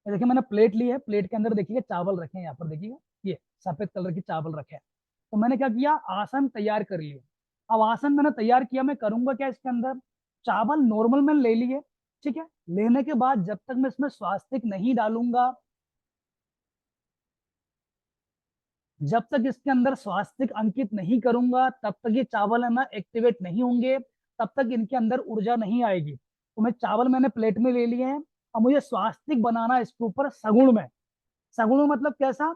ये देखिए मैंने प्लेट ली है, प्लेट के अंदर देखिए चावल रखे हैं, यहाँ पर देखिए ये सफेद कलर के चावल रखे हैं। तो मैंने क्या किया, आसन तैयार कर लिए। अब आसन मैंने तैयार किया, मैं करूंगा क्या इसके अंदर, चावल नॉर्मल मैंने ले लिए। ठीक है, लेने के बाद जब तक मैं इसमें स्वास्तिक नहीं डालूंगा, जब तक इसके अंदर स्वास्तिक अंकित नहीं करूंगा, तब तक ये चावल है ना एक्टिवेट नहीं होंगे, तब तक इनके अंदर ऊर्जा नहीं आएगी। तो मैं चावल मैंने प्लेट में ले लिए हैं। अब मुझे स्वास्तिक बनाना है इसके ऊपर सगुण में। सगुण में मतलब कैसा,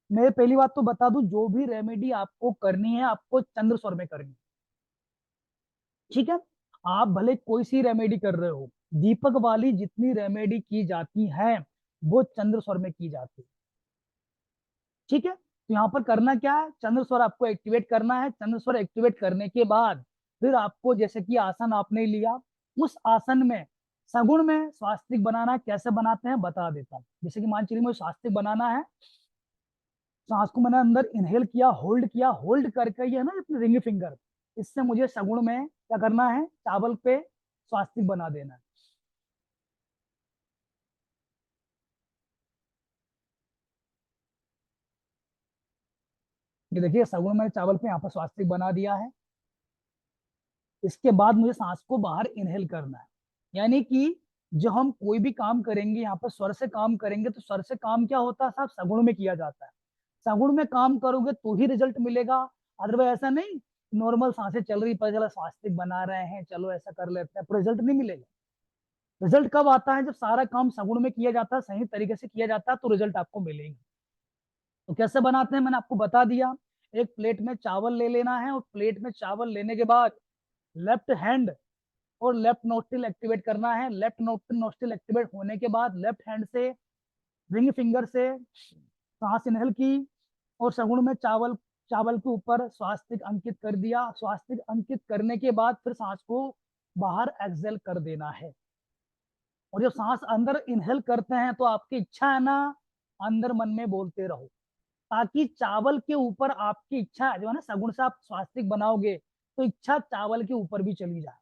मैं पहली बात तो बता दूं, जो भी रेमेडी आपको करनी है आपको चंद्र स्वर में करनी है। ठीक है, आप भले कोई सी रेमेडी कर रहे हो, दीपक वाली जितनी रेमेडी की जाती है वो चंद्र स्वर में की जाती है। ठीक है, तो यहाँ पर करना क्या है, चंद्र स्वर आपको एक्टिवेट करना है। चंद्र स्वर एक्टिवेट करने के बाद फिर आपको जैसे कि आसन आपने लिया, उस आसन में सगुण में स्वास्तिक बनाना है। कैसे बनाते हैं बता देता हूँ। जैसे कि मान चलिए मुझे स्वास्तिक बनाना है, सांस को मैंने अंदर इनहेल किया, होल्ड किया, होल्ड करके ये है ना अपने रिंग फिंगर, इससे मुझे सगुण में क्या करना है, चावल पे स्वास्तिक बना देना है। ये देखिए सगुण मैंने चावल पे यहाँ पर स्वास्तिक बना दिया है। इसके बाद मुझे सांस को बाहर इनहेल करना है। यानी कि जो हम कोई भी काम करेंगे यहाँ पर स्वर से काम करेंगे, तो स्वर से काम क्या होता है साहब, सगुण में किया जाता है। सगुण में काम करोगे तो ही रिजल्ट मिलेगा, अदरवाइज ऐसा नहीं नॉर्मल सांसें चल रही पर चलो स्वास्तिक बना रहे हैं चलो ऐसा कर लेते हैं, तो रिजल्ट नहीं मिलेगा। रिजल्ट कब आता है, जब सारा काम सगुण में किया जाता है, सही तरीके से किया जाता है, तो रिजल्ट आपको मिलेगा। तो कैसे बनाते हैं मैंने आपको बता दिया। एक प्लेट में चावल ले लेना है, और प्लेट में चावल लेने के बाद लेफ्ट हैंड और लेफ्ट नोस्ट्रिल एक्टिवेट करना है। लेफ्ट नोस्ट्रिल एक्टिवेट होने के बाद लेफ्ट हैंड से रिंग फिंगर से सांस इनहेल की, और सगुण में चावल चावल के ऊपर स्वास्तिक अंकित कर दिया। स्वास्तिक अंकित करने के बाद फिर सांस को बाहर एक्सेल कर देना है। और जब सांस अंदर इनहेल करते हैं तो आपकी इच्छा है ना, अंदर मन में बोलते रहो, ताकि चावल के ऊपर आपकी इच्छा जो है ना, सगुण से आप स्वास्तिक बनाओगे तो इच्छा चावल के ऊपर भी चली जाए।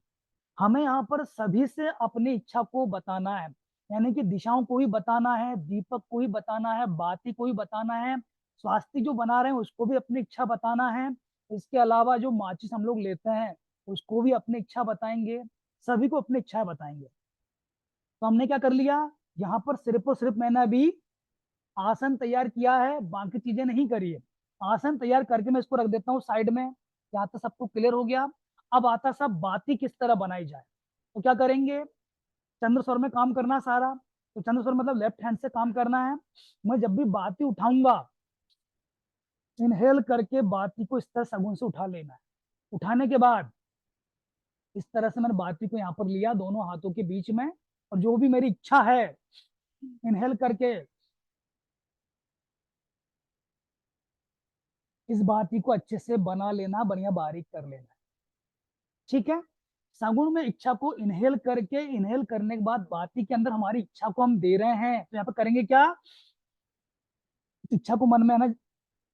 हमें यहाँ पर सभी से अपनी इच्छा को बताना है, यानी कि दिशाओं को ही बताना है, दीपक को ही बताना है, बाती को ही बताना है, स्वास्तिक जो बना रहे हैं उसको भी अपनी इच्छा बताना है। इसके अलावा जो माचिस हम लोग लेते हैं उसको भी अपनी इच्छा बताएंगे, सभी को अपनी इच्छा बताएंगे। तो हमने क्या कर लिया, यहाँ पर सिर्फ और सिर्फ मैंने अभी आसन तैयार किया है, बाकी चीजें नहीं करी है। आसन तैयार करके मैं इसको रख देता हूँ साइड में। यहाँ तक सबको क्लियर हो गया। अब आता सब बाती किस तरह बनाई जाए। तो क्या करेंगे, चंद्र स्वर में काम करना सारा। तो चंद्र स्वर मतलब लेफ्ट हैंड से काम करना है। मैं जब भी बाती उठाऊंगा, इनहेल करके बाती को इस तरह सगुन से उठा लेना है। उठाने के बाद इस तरह से मैंने बाती को यहाँ पर लिया दोनों हाथों के बीच में, और जो भी मेरी इच्छा है इनहेल करके इस बाती को अच्छे से बना लेना, बढ़िया बारीक कर लेना। ठीक है, सगुण में इच्छा को इनहेल करके, इनहेल करने के बाद बाती के अंदर हमारी इच्छा को हम दे रहे हैं, तो यहाँ पर करेंगे क्या, इच्छा को मन में है ना,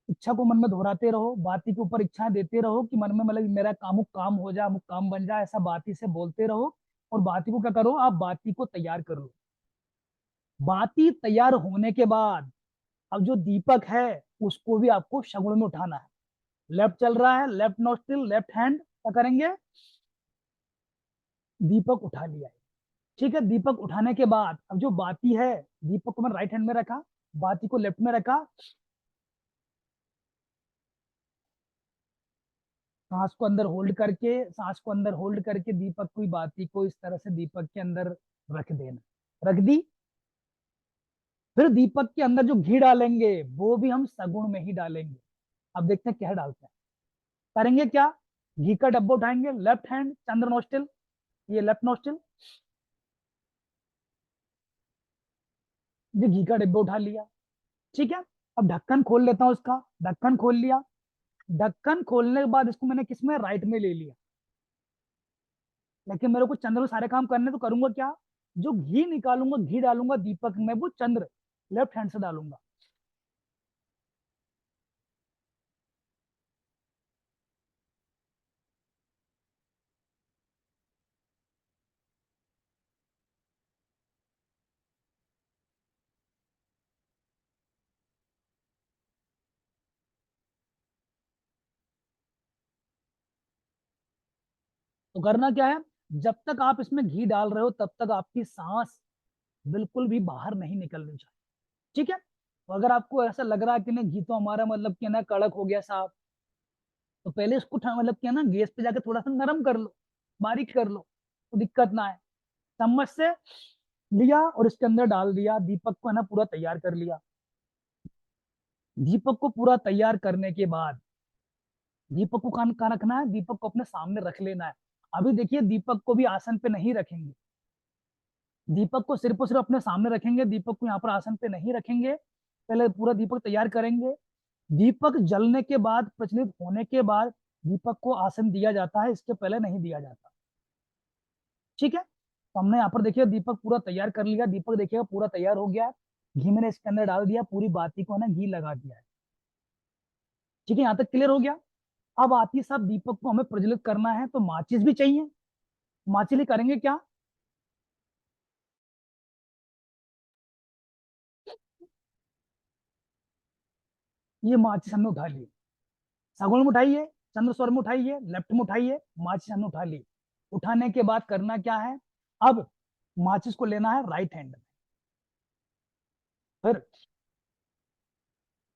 इच्छा को मन में दोहराते रहो, बाती के ऊपर इच्छाएं देते रहो कि मन में मतलब मेरा कामुक काम हो जाए, अमुक काम बन जाए, ऐसा बाती से बोलते रहो। और बाती को क्या करो, आप बाती को तैयार कर लो। बाती तैयार होने के बाद अब जो दीपक है उसको भी आपको शगुन में उठाना है। लेफ्ट चल रहा है, लेफ्ट नोस्ट्रिल लेफ्ट हैंड, क्या करेंगे, दीपक उठा लिया है। ठीक है, दीपक उठाने के बाद अब जो बाती है, दीपक को मैंने राइट हैंड में रखा, बाती को लेफ्ट में रखा। सांस को अंदर होल्ड करके दीपक को, बाती को इस तरह से दीपक के अंदर रख देना, रख दी। फिर दीपक के अंदर जो घी डालेंगे वो भी हम सगुण में ही डालेंगे। अब देखते हैं क्या डालते हैं। करेंगे क्या, घी का डब्बा उठाएंगे, लेफ्ट हैंड चंद्र नोस्टिल, ये लेफ्ट नोस्टिल, ये घी का डिब्बा उठा लिया। ठीक है, अब ढक्कन खोल लेता हूँ इसका, ढक्कन खोल लिया। ढक्कन खोलने के बाद इसको मैंने किसमें, राइट में ले लिया। लेकिन मेरे को चंद्र में सारे काम करने, तो करूंगा क्या, जो घी निकालूंगा, घी डालूंगा दीपक में, वो चंद्र लेफ्ट हैंड से डालूंगा। तो करना क्या है, जब तक आप इसमें घी डाल रहे हो तब तक आपकी सांस बिल्कुल भी बाहर नहीं निकलनी चाहिए। ठीक है, तो अगर आपको ऐसा लग रहा है कि नहीं घी तो हमारा मतलब कि ना कड़क हो गया साहब, तो पहले इसको मतलब क्या ना गैस पे जाके थोड़ा सा नरम कर लो, बारीक कर लो, तो दिक्कत ना है। चम्मच से लिया और इसके अंदर डाल दिया, दीपक को है ना पूरा तैयार कर लिया। दीपक को पूरा तैयार करने के बाद दीपक को कहाँ रखना है, दीपक को अपने सामने रख लेना है। अभी देखिए दीपक को भी आसन पे नहीं रखेंगे, दीपक को सिर्फ और सिर्फ अपने सामने रखेंगे, दीपक को यहाँ पर आसन पे नहीं रखेंगे। पहले पूरा दीपक तैयार करेंगे, दीपक जलने के बाद, प्रज्वलित होने के बाद दीपक को आसन दिया जाता है, इसके पहले नहीं दिया जाता। ठीक है, तो हमने यहाँ पर देखिए दीपक पूरा तैयार कर लिया, दीपक देखिएगा पूरा तैयार हो गया है। घी मैंने इसके अंदर डाल दिया, पूरी बाती को है ना घी लगा दिया है। ठीक है, यहाँ तक क्लियर हो गया। अब आती साहब दीपक को हमें प्रज्वलित करना है, तो माचिस भी चाहिए। माचिस लिए करेंगे क्या, ये माचिस हमने उठा ली, सगुन में उठाइए, चंद्र में उठाइए, लेफ्ट में उठाइए, माचिस हमने उठा ली। उठाने के बाद करना क्या है, अब माचिस को लेना है राइट हैंड में।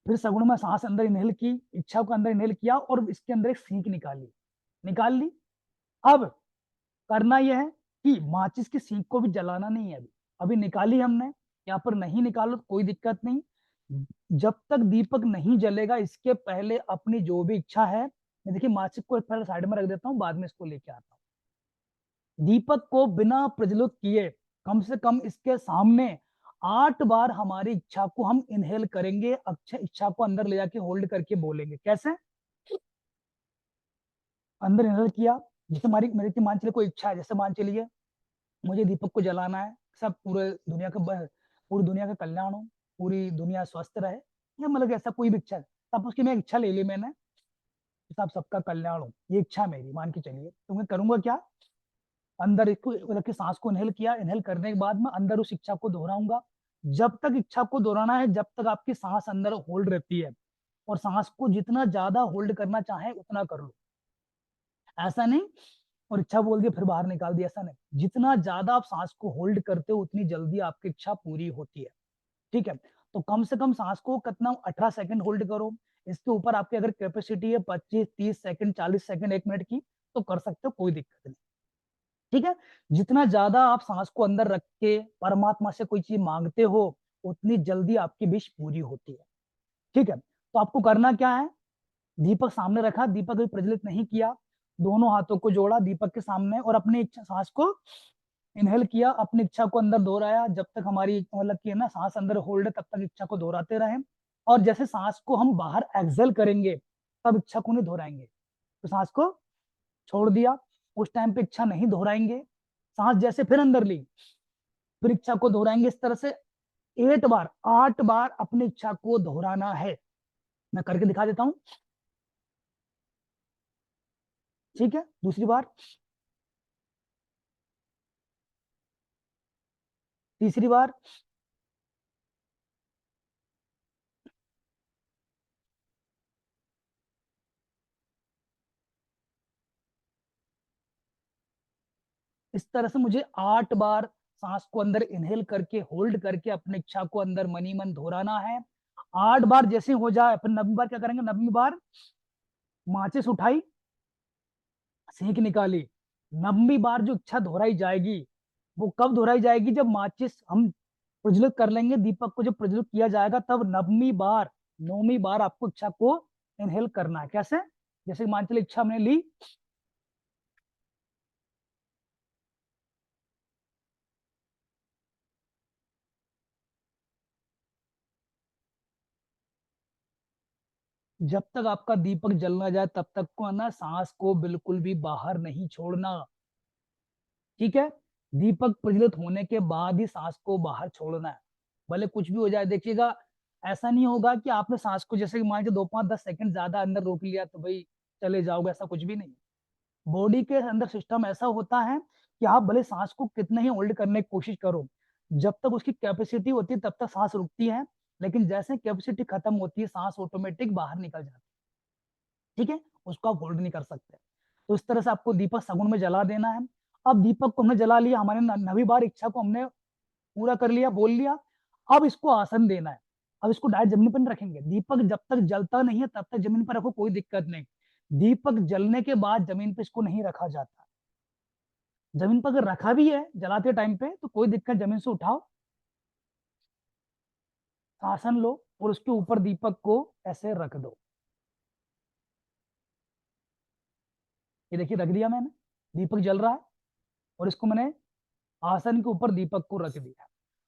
फिर सगुन में सांस अंदर इनहेल की, इच्छा को अंदर इनहेल किया और इसके अंदर एक सीख निकाली, निकाल ली। अब करना यह है कि माचिस की सीख को भी जलाना नहीं है, अभी अभी निकाली हमने, यहाँ पर नहीं निकालो तो कोई दिक्कत नहीं। जब तक दीपक नहीं जलेगा इसके पहले अपनी जो भी इच्छा है, मैं देखिए माचिस को पहले साइड में रख देता हूँ, बाद में इसको लेके आता हूँ। दीपक को बिना प्रज्वलित किए कम से कम इसके सामने 8 बार हमारी इच्छा को हम इनहेल करेंगे, अच्छा इच्छा को अंदर ले जाके होल्ड करके बोलेंगे। कैसे, अंदर इनहेल किया, जैसे हमारी मेरे की मान चलिए कोई इच्छा है, जैसे मान चलिए मुझे दीपक को जलाना है, सब पूरे दुनिया का पूरी दुनिया का कल्याण हो, पूरी दुनिया स्वस्थ रहे, या मतलब ऐसा कोई भी इच्छा है, तब उसकी मैं इच्छा ले ली मैंने, सब सबका कल्याण हो, ये इच्छा मेरी मान के चलिए। तो मैं करूंगा क्या, अंदर इसको मतलब कि सांस को इनहेल किया, इनहेल करने के बाद मैं अंदर उस इच्छा को दोहराऊंगा। जब तक इच्छा को दोहराना है जब तक आपकी सांस अंदर होल्ड रहती है, और सांस को जितना ज्यादा होल्ड करना चाहे उतना कर लो, ऐसा नहीं और इच्छा बोल दिया फिर बाहर निकाल दिया, ऐसा नहीं। जितना ज्यादा आप सांस को होल्ड करते हो उतनी जल्दी आपकी इच्छा पूरी होती है। ठीक है, तो कम से कम सांस को कितना 18 सेकंड होल्ड करो। इसके ऊपर आपकी अगर कैपेसिटी है 25 30 सेकंड 40 सेकंड 1 मिनट की, तो कर सकते हो, कोई दिक्कत नहीं। ठीक है, जितना ज्यादा आप सांस को अंदर रख के परमात्मा से कोई चीज मांगते हो उतनी जल्दी आपकी विश पूरी होती है। ठीक है, तो आपको करना क्या है, दीपक सामने रखा, दीपक भी प्रज्वलित नहीं किया, दोनों हाथों को जोड़ा दीपक के सामने और अपनी इच्छा सांस को इनहेल किया, अपनी इच्छा को अंदर दोहराया, जब तक हमारी मतलब कि है ना सांस अंदर होल्ड है तब तक इच्छा को दोहराते रहे। और जैसे सांस को हम बाहर एक्सेल करेंगे तब इच्छा को नहीं दोहराएंगे, तो सांस को छोड़ दिया, उस टाइम पे इच्छा नहीं दोहराएंगे। सांस जैसे फिर अंदर ली, फिर इच्छा को दोहराएंगे, इस तरह से 8 बार 8 बार अपनी इच्छा को दोहराना है। मैं करके दिखा देता हूं। ठीक है, दूसरी बार, तीसरी बार, इस तरह से मुझे 8 बार सांस को अंदर इनहेल करके होल्ड करके अपनी इच्छा को अंदर मनी मन दोहराना है। 8 बार जैसे हो जाए फिर 90 बार क्या करेंगे, 90 बार माचिस उठाई, सेंक निकाली। 90 बार जो इच्छा दोहराई जाएगी वो कब दोहराई जाएगी, जब माचिस हम प्रज्वलित कर लेंगे, दीपक को जब प्रज्वलित किया जाएगा तब 90 बार, 9वीं बार आपको इच्छा को इनहेल करना है। कैसे, जैसे मान चलिए इच्छा हमने ली, जब तक आपका दीपक जल ना जाए तब तक को है ना सांस को बिल्कुल भी बाहर नहीं छोड़ना। ठीक है, दीपक प्रज्वलित होने के बाद ही सांस को बाहर छोड़ना है, भले कुछ भी हो जाए। देखिएगा ऐसा नहीं होगा कि आपने सांस को जैसे कि मान लीजिए 2 5 10 सेकंड ज्यादा अंदर रोक लिया तो भाई चले जाओगे, ऐसा कुछ भी नहीं। बॉडी के अंदर सिस्टम ऐसा होता है कि आप भले सांस को कितना ही होल्ड करने की कोशिश करो, जब तक उसकी कैपेसिटी होती है तब तक सांस रुकती है, लेकिन जैसे कैपेसिटी खत्म होती है सांस ऑटोमेटिक बाहर निकल जाती है। ठीक है, उसको आप होल्ड नहीं कर सकते। तो इस तरह से आपको दीपक सगुन में जला देना है। अब दीपक को हमने जला लिया, हमारे 9वीं बार इच्छा को हमने पूरा कर लिया, बोल लिया। अब इसको आसन देना है। अब इसको डायरेक्ट जमीन पर नहीं रखेंगे, दीपक जब तक जलता नहीं है तब तक जमीन पर रखो, कोई दिक्कत नहीं। दीपक जलने के बाद जमीन पे इसको नहीं रखा जाता। जमीन पर अगर रखा भी है जलाते टाइम पे तो कोई दिक्कत, जमीन से उठाओ, आसन लो और उसके ऊपर दीपक को ऐसे रख दो। ये देखिए रख दिया मैंने, दीपक जल रहा है और इसको मैंने आसन के ऊपर दीपक को रख दिया।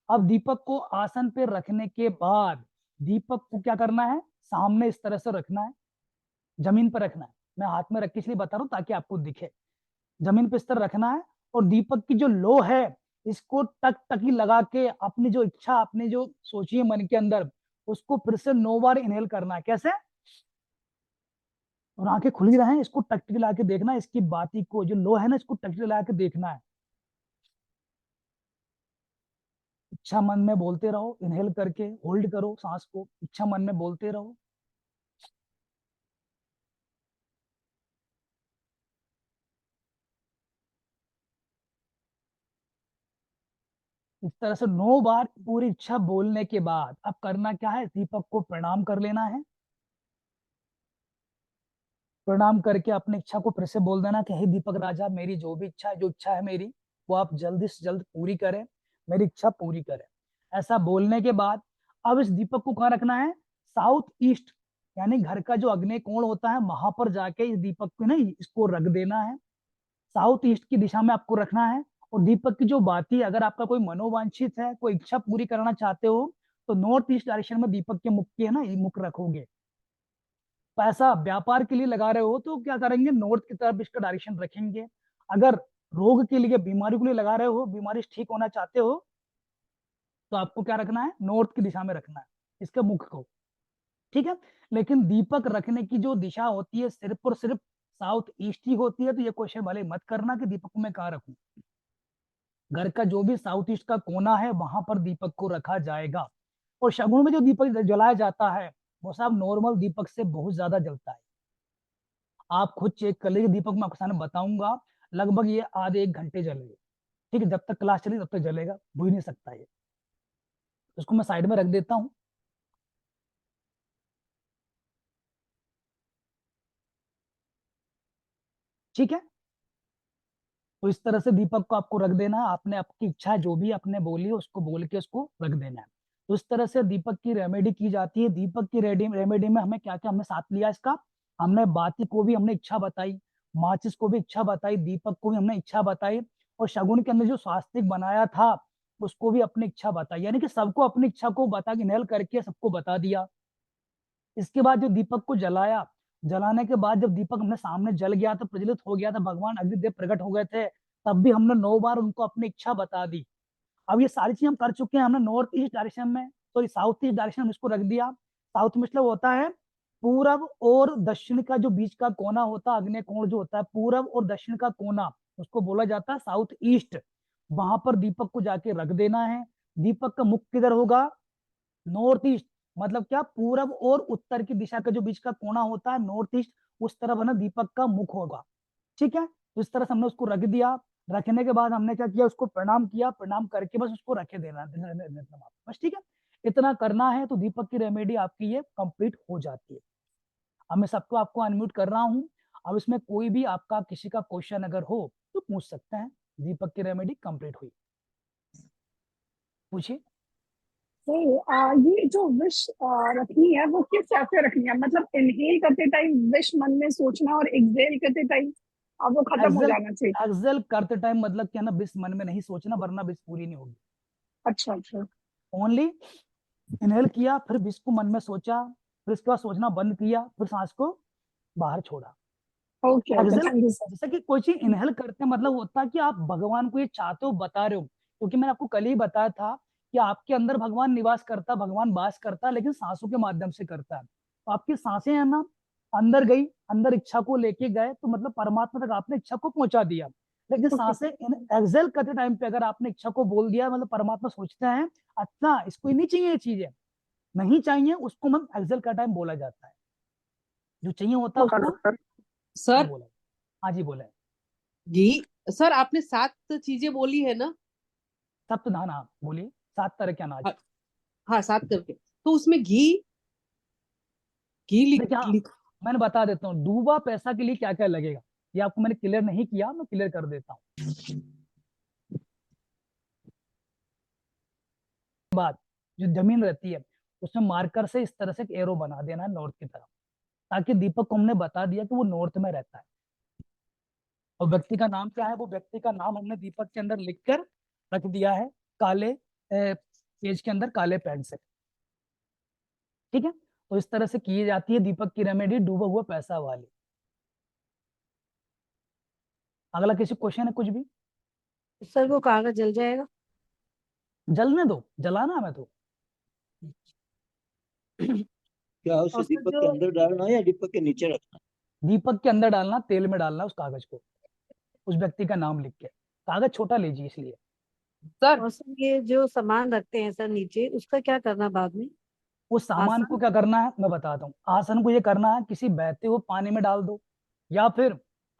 अब दीपक को आसन पे रखने के बाद दीपक को क्या करना है, सामने इस तरह से रखना है, जमीन पर रखना है। मैं हाथ में रख के इसलिए बता रहा हूँ ताकि आपको दिखे। जमीन पे इस तरह रखना है और दीपक की जो लो है इसको टक टकी लगा के अपनी जो इच्छा, अपने जो सोचिए मन के अंदर, उसको फिर से 9 बार इनहेल करना है। कैसे? और आंखें खुली रहें, इसको टक टकी लगा के देखना है, इसकी बाती को जो लो है ना इसको टक टकी लगा के देखना है। इच्छा मन में बोलते रहो, इनहेल करके होल्ड करो सांस को, इच्छा मन में बोलते रहो। इस तरह से 9 बार पूरी इच्छा बोलने के बाद अब करना क्या है, दीपक को प्रणाम कर लेना है। प्रणाम करके अपनी इच्छा को फिर से बोल देना कि हे दीपक राजा, मेरी जो भी इच्छा है, जो इच्छा है मेरी, वो आप जल्दी से जल्द पूरी करें, मेरी इच्छा पूरी करें। ऐसा बोलने के बाद अब इस दीपक को कहाँ रखना है, साउथ ईस्ट, यानी घर का जो अग्नि कोण होता है वहां पर जाके इस दीपक को नहीं इसको रख देना है। साउथ ईस्ट की दिशा में आपको रखना है। और दीपक की जो बाती, अगर आपका कोई मनोवांछित है, कोई इच्छा पूरी करना चाहते हो, तो नॉर्थ ईस्ट डायरेक्शन में दीपक के मुख के है ना ये मुख रखोगे। पैसा व्यापार के लिए लगा रहे हो तो क्या करेंगे, नॉर्थ की तरफ इसका डायरेक्शन रखेंगे। अगर रोग के लिए, बीमारी के लिए लगा रहे हो, बीमारी से ठीक होना चाहते हो, तो आपको क्या रखना है, नॉर्थ की दिशा में रखना है इसके मुख को। ठीक है। लेकिन दीपक रखने की जो दिशा होती है सिर्फ और सिर्फ साउथ ईस्ट ही होती है, तो ये क्वेश्चन वाले मत करना कि दीपक को मैं कहाँ रखूं। घर का जो भी साउथ ईस्ट का कोना है वहां पर दीपक को रखा जाएगा। और शगुन में जो दीपक जलाया जाता है वो सब नॉर्मल दीपक से बहुत ज्यादा जलता है। आप खुद चेक कर लीजिए, दीपक मैं आपके सामने बताऊंगा, लगभग ये आधे 1 घंटे जलेगा। ठीक है, जब तक क्लास चली तब तक जलेगा, बुझ नहीं सकता ये। उसको मैं साइड में रख देता हूँ। ठीक है, तो इस तरह से दीपक को आपको रख देना है। आपने आपकी इच्छा जो भी आपने बोली है उसको बोल के उसको रख देना है। तो इस तरह से दीपक की रेमेडी की जाती है। दीपक की रेमेडी में हमें क्या क्या हमने साथ लिया इसका, हमने बाती को भी हमने इच्छा बताई, माचिस को भी इच्छा बताई, दीपक को भी हमने इच्छा बताई, और शगुन के अंदर जो स्वास्तिक बनाया था उसको भी अपनी इच्छा बताई। यानी कि सबको अपनी इच्छा को बता के नहल करके सबको बता दिया। इसके बाद जो दीपक को जलाया, जलाने के बाद जब दीपक हमने सामने जल गया था, प्रज्वलित हो गया था, भगवान अग्निदेव प्रकट हो गए थे, तब भी हमने 9 बार उनको अपनी इच्छा बता दी। अब ये सारी चीज हम कर चुके हैं, हमने नॉर्थ ईस्ट डायरेक्शन में, सॉरी साउथ ईस्ट डायरेक्शन में इसको रख दिया। साउथ में मतलब होता है पूरब और दक्षिण का जो बीच का कोना होता है, अग्नि कोण जो होता है पूरब और दक्षिण का कोना, उसको बोला जाता है साउथ ईस्ट। वहां पर दीपक को जाके रख देना है। दीपक का मुख किधर होगा, नॉर्थ ईस्ट, मतलब क्या, पूरब और उत्तर की दिशा का जो बीच का कोना होता है नॉर्थ ईस्ट, उस तरफ है ना दीपक का मुख होगा। ठीक है, तो इस तरह से हमने उसको रख दिया। रखने के बाद हमने क्या किया, उसको प्रणाम किया, प्रणाम करके बस उसको रखे देना बस। ठीक है, इतना करना है तो दीपक की रेमेडी आपकी ये कंप्लीट हो जाती है। अब मैं सबको आपको अनम्यूट कर रहा हूँ। अब इसमें कोई भी आपका किसी का क्वेश्चन अगर हो तो पूछ सकते हैं। दीपक की रेमेडी कंप्लीट हुई, पूछिए। तो ये जो विश रखनी है वो किस ऐसे रखनी है, मतलब इनहेल करते टाइम विश मन में सोचना और एक्सहेल करते टाइम वो खत्म हो एक्सेल, जाना चाहिए। एक्सेल करते टाइम मतलब क्या ना, बिस मन में नहीं सोचना वरना बिस पूरी नहीं होगी। अच्छा अच्छा। ओनली इनहेल किया, फिर बिस को मन में सोचा, फिर इसके बाद सोचना बंद किया, फिर सांस को बाहर छोड़ा। Okay okay, excel, thank you sir. जैसे कि कोई चीज इनहेल करते मतलब होता है कि आप भगवान को ये चाहते हो, बता रहे हो। क्योंकि मैंने आपको कल ही बताया था कि आपके अंदर भगवान निवास करता, भगवान वास करता है, लेकिन सांसों के माध्यम से करता है। तो आपकी सांसें है ना अंदर गई, अंदर इच्छा को लेके गए, तो मतलब परमात्मा तक आपने इच्छा को पहुंचा दिया। लेकिन ओके। सांसें एक्सेल करते टाइम पे अगर आपने इच्छा को बोल दिया, मतलब परमात्मा सोचते हैं अच्छा इसको नहीं चाहिए, ये चीजें नहीं चाहिए, उसको हम एक्सेल का टाइम बोला जाता है। जो चाहिए होता है उसको सर नहीं सर बोला। हाँ जी बोले। घी। सर आपने 7 चीजें बोली है ना? सप्तधान, हाँ बोलिए, 7 तरह के अनाज। हाँ, हाँ 7 करके, तो उसमें घी, घी देखिए हाँ, लिख। मैंने बता देता हूँ डूबा पैसा के लिए क्या क्या लगेगा। ये आपको मैंने क्लियर नहीं किया, मैं क्लियर कर देता हूँ। बाद जो जमीन रहती है उसमें मार्कर से इस तरह से एक एरो बना देना है नॉर्थ की तरफ, ताकि दीपक को हमने बता दिया कि वो नॉर्थ में रहता है। और व्यक्ति का नाम क्या है, वो व्यक्ति का नाम हमने दीपक के अंदर लिखकर रख दिया है, काले पेज के अंदर, काले पेन से। ठीक है, तो इस तरह से की जाती है दीपक की रेमेडी डूबा हुआ पैसा वाली। अगला किसी क्वेश्चन है कुछ भी? सर वो कागज जल जाएगा? जलने दो, जलाना है हमें तो। क्या उसे और सर दीपक के जो अंदर डालना है या दीपक के नीचे रखना दीपक के अंदर डालना, तेल में डालना उस कागज को, उस व्यक्ति का नाम लिख के। कागज छोटा लीजिए इसलिए। सर और सर ये जो सामान रखते हैं सर नीचे, उसका क्या करना बाद में? उस सामान को आसन? क्या करना है मैं बताता हूँ। आसन को ये करना है किसी बहते हुए पानी में डाल दो, या फिर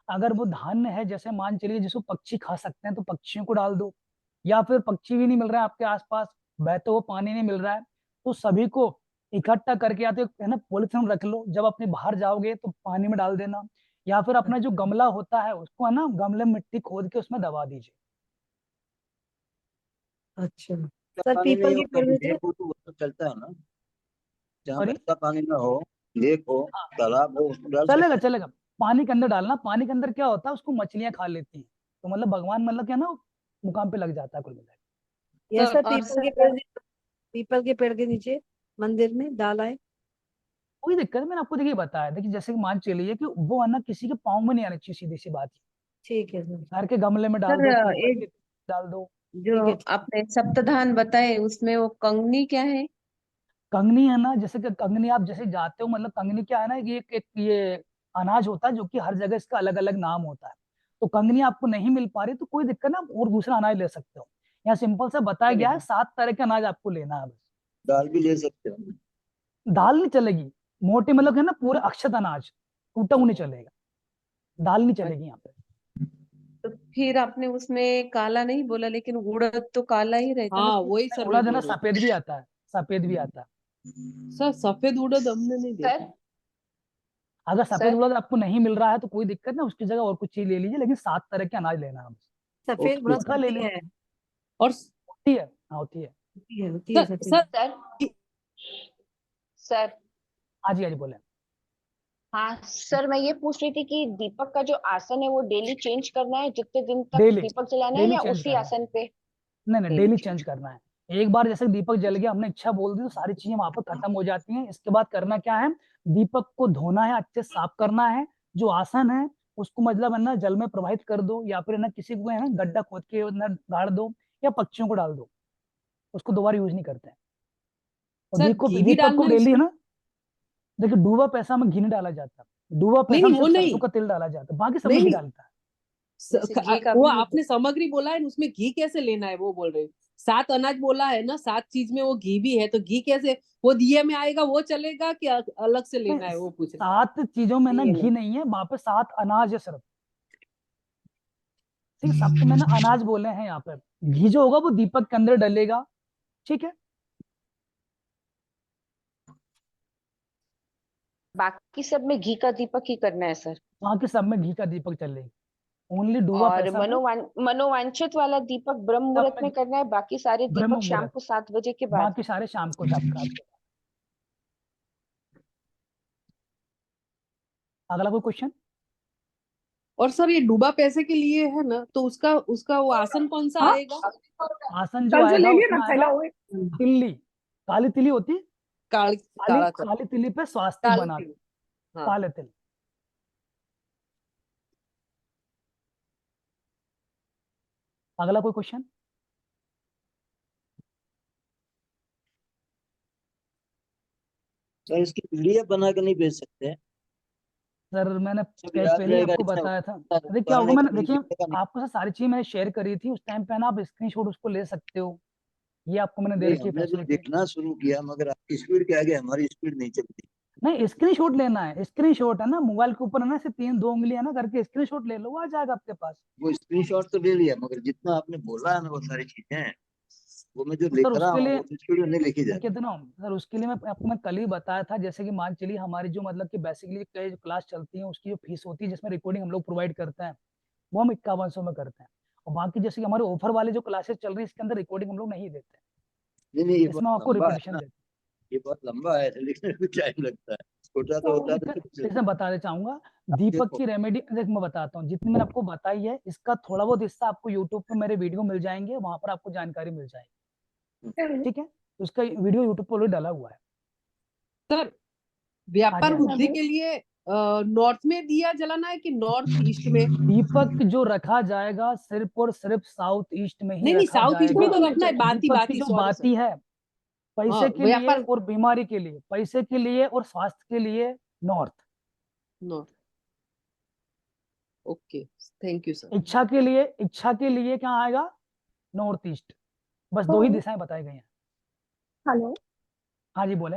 अगर वो धान्य है, जैसे मान चलिए जिसको पक्षी खा सकते हैं, तो पक्षियों को डाल दो। या फिर पक्षी भी नहीं मिल रहा है आपके आसपास, बहते हुए पानी नहीं मिल रहा है, तो सभी को इकट्ठा करके या तो है ना पॉलिथीन में रख लो, जब अपने बाहर जाओगे तो पानी में डाल देना। या फिर अपना जो गमला होता है उसको है ना, गमले में मिट्टी खोद के उसमें दबा दीजिए। अच्छा क्या सर, पानी पीपल नहीं हो, के पेड़ कहीं में लेक हो तो वो तो चलता है ना, जहाँ सॉरी, बहता पानी ना हो, लेक हो, तालाब हो, उसको डाल चलेगा सकते चलेगा। पानी के अंदर डालना, पानी के अंदर क्या होता है उसको मछलियां खा लेती हैं, तो मतलब भगवान मतलब क्या ना, मुकाम पे लग जाता है कुल मिला के। या सर सर और पीपल के पेड़ के नीचे मंदिर में डाला है? कोई दिक्कत है, मैंने आपको देखिए बताया, देखिए जैसे कि मान चलिए कि वो है ना किसी के पाँव में नहीं आनी चाहिए, सीधी सी बात है। ठीक है सर। घर के गमले में डाल सर दो, पीपल एक के डाल दो। जो ठीक है। आपने सप्तधान बताए उसमें वो कंगनी क्या है? कंगनी है ना, जैसे कि कंगनी आप जैसे जाते हो, मतलब कंगनी क्या है ना, ये एक ये अनाज होता है जो कि हर जगह इसका अलग अलग नाम होता है। तो कंगनी आपको नहीं मिल पा रही तो कोई दिक्कत ना, आप और दूसरा अनाज ले सकते हो। यहाँ सिंपल सा बताया गया है, 7 तरह के अनाज आपको लेना है बस। दाल भी ले सकते हो। दाल नहीं चलेगी, मोटे मतलब है ना पूरा अक्षत अनाज, टूटा हुआ नहीं चलेगा, दाल नहीं चलेगी यहाँ पे। तो फिर आपने उसमें काला नहीं बोला, लेकिन उड़द तो काला ही रहता है ना हाँ फिर। वही सर मैं उड़द है ना बोल रही सफेद भी आता है, सफेद भी आता है। हूँ। सर सफेद उड़द हमने नहीं देखा। सर अगर सफेद सर उड़द आपको नहीं मिल रहा है तो कोई दिक्कत ना, उसकी जगह और कुछ चीज ले लीजिए, लेकिन 7 तरह के अनाज लेना है हमसे। सफेद ओके उड़द सूखा ले होती ले, है? और होती है, हाँ होती है। होती है सर सफेद। सर सर सर हाँ जी, हाँ जी बोले। हाँ सर, मैं ये पूछ रही थी कि दीपक का जो आसन है वो डेली चेंज करना है, जितने दिन तक डेली, दीपक जलाना है, डेली या चेंज उसी करना है। आसन पे नहीं नहीं, डेली डेली चेंज? चेंज करना है। एक बार जैसे दीपक जल गया, हमने इच्छा बोल दी, तो सारी चीजें वहां पर खत्म हो जाती हैं। इसके बाद करना क्या है, दीपक को धोना है, अच्छे से साफ करना है। जो आसन है उसको मतलब है ना जल में प्रवाहित कर दो, या फिर है ना किसी को है ना गड्ढा खोद के अंदर गाड़ दो, या पक्षियों को डाल दो, उसको दोबारा यूज नहीं करते हैं। और सर घी भी दीपक को डालना है डेली है उसमें? ना, देखिए डूबा पैसा में घी नहीं डाला जाता, डूबा नहीं पैसा नहीं में वो सिर्फ नहीं, सरसों का तेल डाला जाता है, बाकी सब में नहीं घी नहीं डालता है। जैसे घी का वो भी आपने सामग्री बोला है उसमें घी कैसे लेना है वो बोल रहे हैं। 7 अनाज बोला है ना, 7 चीज में वो घी भी है, तो घी कैसे वो दिए में आएगा, वो चलेगा कि अलग से नहीं, लेना है, वो पूछ रहे 7 चीजों में ना ये घी नहीं। नहीं है, वहां पे 7 अनाज है सिर्फ। ठीक है, सब तो मैंने अनाज बोले हैं यहाँ पे। घी जो होगा वो दीपक के अंदर डलेगा। ठीक है, बाकी सब में घी का दीपक ही करना है सर? वहां के सब में घी का दीपक चलेगा, ओनली डूबा और पैसा में मनोवांछित वाला दीपक ब्रह्म सब मुहूर्त में में करना है, बाकी सारे ब्रह्म दीपक शाम मुहूर्त, को 7 बजे के बाद? बाकी सारे शाम को जब का। अगला कोई क्वेश्चन? और सर ये डूबा पैसे के लिए है ना, तो उसका उसका वो आसन कौन सा हाँ, आएगा? आसन जो कल जो आएगा ले लिया ना उसमें आएगा फैला हुए। तिल्ली, काली तिल्ली होती है, काली काली काला सर, काली तिल्ली पे स्वास्तिक काली बना तिल। दो, हाँ काले तिल। अगला कोई क्वेश्चन? सर इसकी पीडीएफ बना के नहीं भेज सकते? सर मैंने सब याद पहले ही रहेगा आपको इतना बताया था। देखिए क्या होगा, पढ़ने मैंने का देखिए लिखने का नहीं। आपको सर सारी चीजें मैंने शेयर करी थी उस टाइम पे ना, आप स्क्रीनशॉट उसको ले सकते हो, ये आपको मैंने दे नहीं, रखी है हमने तो फैसिलिटी। देखना शुरू किया, मगर आपकी स्पीड के आगे हमारी स्पीड नहीं चलती। नहीं, स्क्रीनशॉट लेना है, स्क्रीनशॉट है ना, मोबाइल के ऊपर है ना, सिर्फ 3 2 उंगली है ना करके स्क्रीनशॉट ले लो, वो आ जाएगा आपके पास। वो स्क्रीनशॉट तो ले लिया, मगर जितना आपने बोला है ना वो सारी चीजें, वो मैं जो तो लिख सर रहा उसके हूँ लिए वो उसके लिए नहीं लिखी मैं जाती। कहता हूँ सर, उसके लिए मैं कल ही बताया था, जैसे कि मान चलिए हमारी जो मतलब कि बेसिकली कई जो क्लास चलती है उसकी जो फीस होती है जिसमें रिकॉर्डिंग हम लोग प्रोवाइड करते हैं, वो हम 5100 में करते हैं। और बाकी जैसे कि हमारे ऑफर वाले जो क्लासेस चल रही है इसके अंदर रिकॉर्डिंग हम लोग नहीं देते, नहीं नहीं, ये इसमें बहुत हम आपको लंबा है रिपीटेशन ना, देते ये बहुत लंबा है, लिखने में टाइम लगता है, छोटा तो होता हैं। है तो फिर इसमें बताना चाहूंगा, दीपक देखो। की रेमेडी देख मैं बताता हूँ, जितनी मैंने आपको बताई है इसका थोड़ा बहुत हिस्सा आपको यूट्यूब पे मेरे वीडियो मिल जाएंगे, वहां पर आपको जानकारी मिल जाएगी, सर ठीक है। तो उसका वीडियो यूट्यूब पर ऑलरेडी डाला हुआ है। सर हाँ जी व्यापार हाँ जी। वृद्धि के लिए नॉर्थ में दिया जलाना है कि नॉर्थ ईस्ट में? दीपक जो रखा जाएगा सिर्फ और सिर्फ साउथ ईस्ट में ही नहीं नहीं, रखा साउथ ईस्ट में जाएगा। तो रखना है, बाती दीपक की बाती, जो सॉरी सर। बाती है, हाँ पैसे के लिए व्यापार और बीमारी के लिए, पैसे के लिए और स्वास्थ्य के लिए north, north. Okay, thank you sir. इच्छा के लिए क्या आएगा, नॉर्थ ईस्ट। बस 2 ही तो दिशाएं बताई गई हैं। हेलो हाँ जी बोले।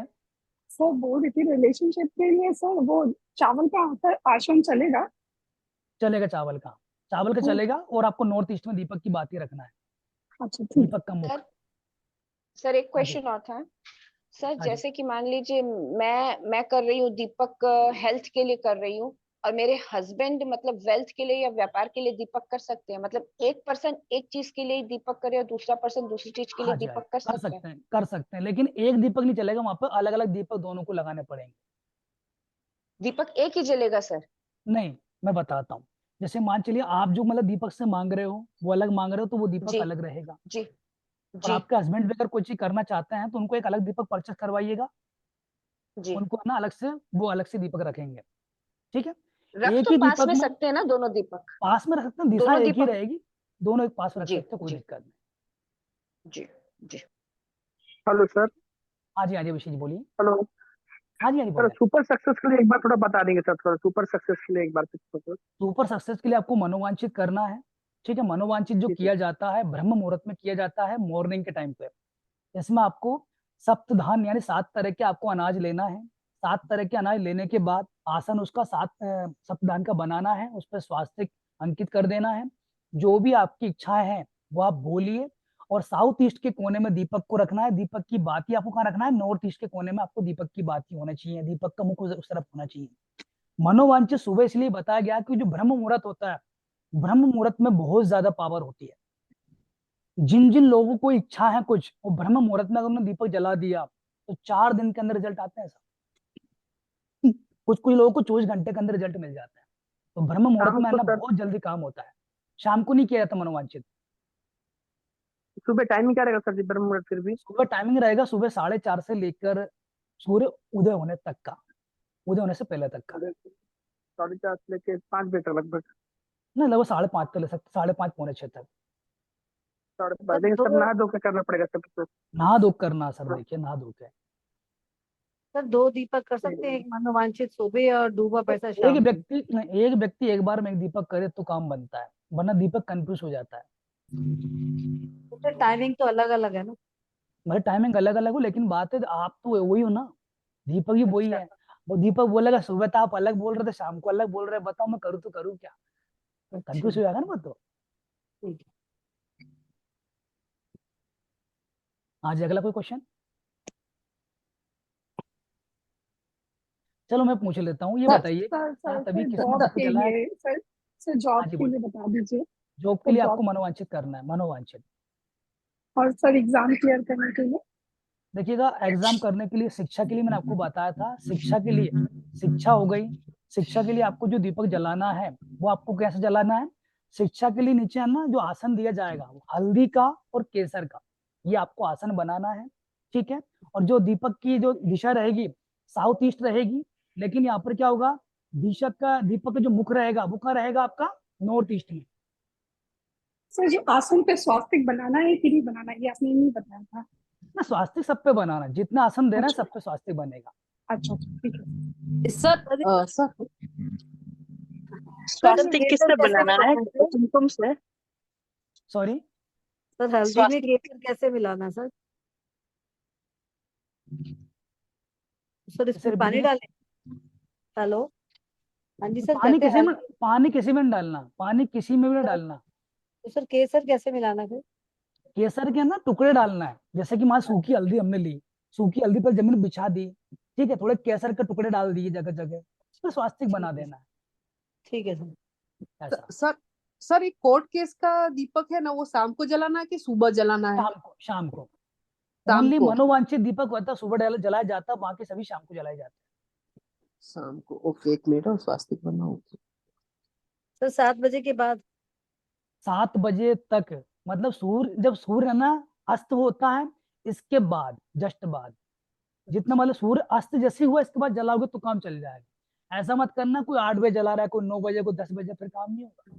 सर, बोल रही थी रिलेशनशिप के लिए सर वो चावल का आश्रम चलेगा? चलेगा चावल का हम्म, चलेगा, और आपको नॉर्थ ईस्ट में दीपक की बात ही रखना है, अच्छा ठीक दीपक का मुख। सर सर एक हाँ जी क्वेश्चन और था सर। हाँ जी। जैसे कि मान लीजिए मैं कर रही हूँ दीपक, हेल्थ के लिए कर रही हूँ, और मेरे हस्बैंड मतलब वेल्थ के लिए या व्यापार के लिए दीपक कर सकते हैं? मतलब एक पर्सन एक चीज के लिए ही दीपक करे और दूसरा पर्सन दूसरी चीज के लिए हाँ जी हाँ जी, दीपक कर कर सकते हैं? सकते हैं कर सकते हैं, लेकिन एक दीपक नहीं चलेगा, वहां पर अलग अलग दीपक दोनों को लगाने पड़ेंगे। दीपक एक ही जलेगा सर? नहीं, मैं बताता हूँ, जैसे मान चलिए आप जो मतलब दीपक से मांग रहे हो वो अलग मांग रहे हो, तो वो दीपक जी अलग रहेगा। जी और जी आपके हस्बैंड भी अगर कोई चीज करना चाहते हैं तो उनको एक अलग दीपक परचेस करवाइएगा, जी। उनको ना अलग से, वो अलग से दीपक रखेंगे, ठीक है। रख एक तो ही पास दीपक में में सकते हैं ना दोनों दीपक? पास में रख सकते हैं, दिशा दोनों एक ही दीपक। रहेगी, दोनों एक पास में रख जी सकते हैं, कोई जी दिक्कत नहीं। जी जी। Hello sir. हाँ जी अभिषेक जी बोलिए। हेलो हाँ जी सर, बोले। सुपर सक्सेस के लिए एक बार थोड़ा बता देंगे सर, थोड़ा सुपर सक्सेस के लिए एक बार सर। सुपर सक्सेस के लिए आपको मनोवांछित करना है, ठीक है। मनोवांछित जो ठीक है। किया जाता है ब्रह्म मुहूर्त में किया जाता है, मॉर्निंग के टाइम पे। इसमें आपको सप्तधान यानी 7 तरह के आपको अनाज लेना है। 7 तरह के अनाज लेने के बाद आसन उसका सप्तधान का बनाना है, उस पर स्वास्तिक अंकित कर देना है। जो भी आपकी इच्छाएं हैं वो आप बोलिए, और साउथ ईस्ट के कोने में दीपक को रखना है। दीपक की बाती आपको कहाँ रखना है, नॉर्थ ईस्ट के कोने में आपको दीपक की बाती होना चाहिए, दीपक का मुख उस तरफ होना चाहिए। मनोवांछित सुबह इसलिए बताया गया कि जो ब्रह्म मुहूर्त होता है, ब्रह्म मुहूर्त में बहुत ज्यादा पावर होती है। जिन जिन लोगों को इच्छा है कुछ, वो ब्रह्म मुहूर्त में अगर उन्होंने दीपक जला दिया तो 4 दिन के अंदर रिजल्ट आते हैं सब। कुछ कुछ लोगों को 24 घंटे के अंदर रिजल्ट मिल जाता है। तो ब्रह्म मुहूर्त शाम में को आना सर, बहुत जल्दी काम होता है, शाम को नहीं किया जाता मनोवांछित। सुबह टाइमिंग क्या रहेगा सर जी ब्रह्म मुहूर्त फिर भी? सुबह टाइमिंग रहेगा सुबह 4:30 से लेकर सूर्य उदय होने तक का, उदय होने से पहले तक का। 4:30 से लेके 5 बजे तक लगभग? नहीं लगभग 5:30 तक ले सकते, 5:30 पौने 6 तक। 5:30, सर लेकिन सब दो नहा धो के करना पड़ेगा सब तो। नहा धो करना सर, देखिए नहा धो के। सर 2 दीपक कर सकते हैं, एक मनोवांछित सुबह और डूबा पैसा शाम को। एक व्यक्ति एक बार में एक दीपक करे तो काम बनता है, वरना दीपक कंफ्यूज हो जाता है। तो टाइमिंग तो अलग अलग है ना? मेरे टाइमिंग अलग अलग हो, लेकिन बात है आप तो वही हो ना, दीपक ही वही अच्छा। है। वो दीपक बोलेगा सुबह तो आप अलग बोल रहे थे, शाम को अलग बोल रहे हैं, बताओ मैं करूँ तो करूँ क्या। अच्छा कंफ्यूज हो जाएगा ना वो तो। ठीक हाँ जी अगला कोई क्वेश्चन। चलो मैं पूछ लेता हूँ, ये सर बताइए सर क्या सर कभी सर किसी ने जॉब दीपक के जलाया। लिए सर, सर जॉब हाँ जी के बोलिए। लिए बता दीजिए। जॉब के सर लिए जॉब आपको मनोवांछित करना है, मनोवांछित। और सर एग्जाम क्लियर करने के लिए? देखिएगा एग्जाम करने के लिए, शिक्षा के लिए मैंने आपको बताया था, शिक्षा के लिए, शिक्षा हो गई। शिक्षा के लिए आपको जो दीपक जलाना है वो आपको कैसे जलाना है। शिक्षा के लिए नीचे है ना जो आसन दिया जाएगा, वो हल्दी का और केसर का, ये आपको आसन बनाना है, ठीक है। और जो दीपक की जो दिशा रहेगी साउथ ईस्ट रहेगी, लेकिन यहाँ पर क्या होगा, दीपक का जो मुख रहेगा वो कहाँ रहेगा आपका, नॉर्थ ईस्ट में। सर जो आसन पे स्वास्तिक बनाना है कि नहीं बनाना है, ये आपने नहीं बताया था। ना स्वास्तिक सब पे बनाना है, जितना आसन देना है अच्छा सब पे स्वास्तिक बनेगा। अच्छा अच्छा, ठीक है। सर सर सर स्वास्तिक केसर किससे कैसे बनाना है, मिलाना है सर? कुमकुम से? सॉरी। सर हल्दी में स्वास्तिक केसर कैसे मिलाना है सर? सर इसे इसमें पानी repeat डालें? हेलो, हाँ जी कीजिए। सर, कहते हैं पानी किसी में नहीं डालना, पानी किसी में भी नहीं डालना। तो सर केसर कैसे मिलाना फिर? केसर के अंदर टुकड़े डालना है, जैसे कि मान सूखी हल्दी हमने ली, सूखी हल्दी पर जमीन बिछा दी, ठीक है, थोड़े केसर के टुकड़े डाल दिए जगह जगह, फिर स्वास्तिक बना देना है, ठीक है सर। ऐसा। सर सर एक कोर्ट केस का दीपक है ना, वो शाम को जलाना है कि सुबह जलाना है? शाम को शाम ओनली को। मनोवांछित दीपक होता है सुबह जलाया जाता है, बाकी सभी शाम को जलाए जाते शाम को, ओके, 1 मिनट और स्वास्तिक बनना होगा। सर 7 बजे के बाद? 7 बजे तक, मतलब जब सूर्य है ना अस्त होता है, इसके बाद, जस्ट बाद, जितना मतलब सूर्य अस्त जैसे हुआ इसके बाद जलाओगे तो काम चल जाएगा। ऐसा मत करना कोई 8 बजे जला रहा है, कोई 9 बजे, कोई 10 बजे, फिर काम नहीं होगा।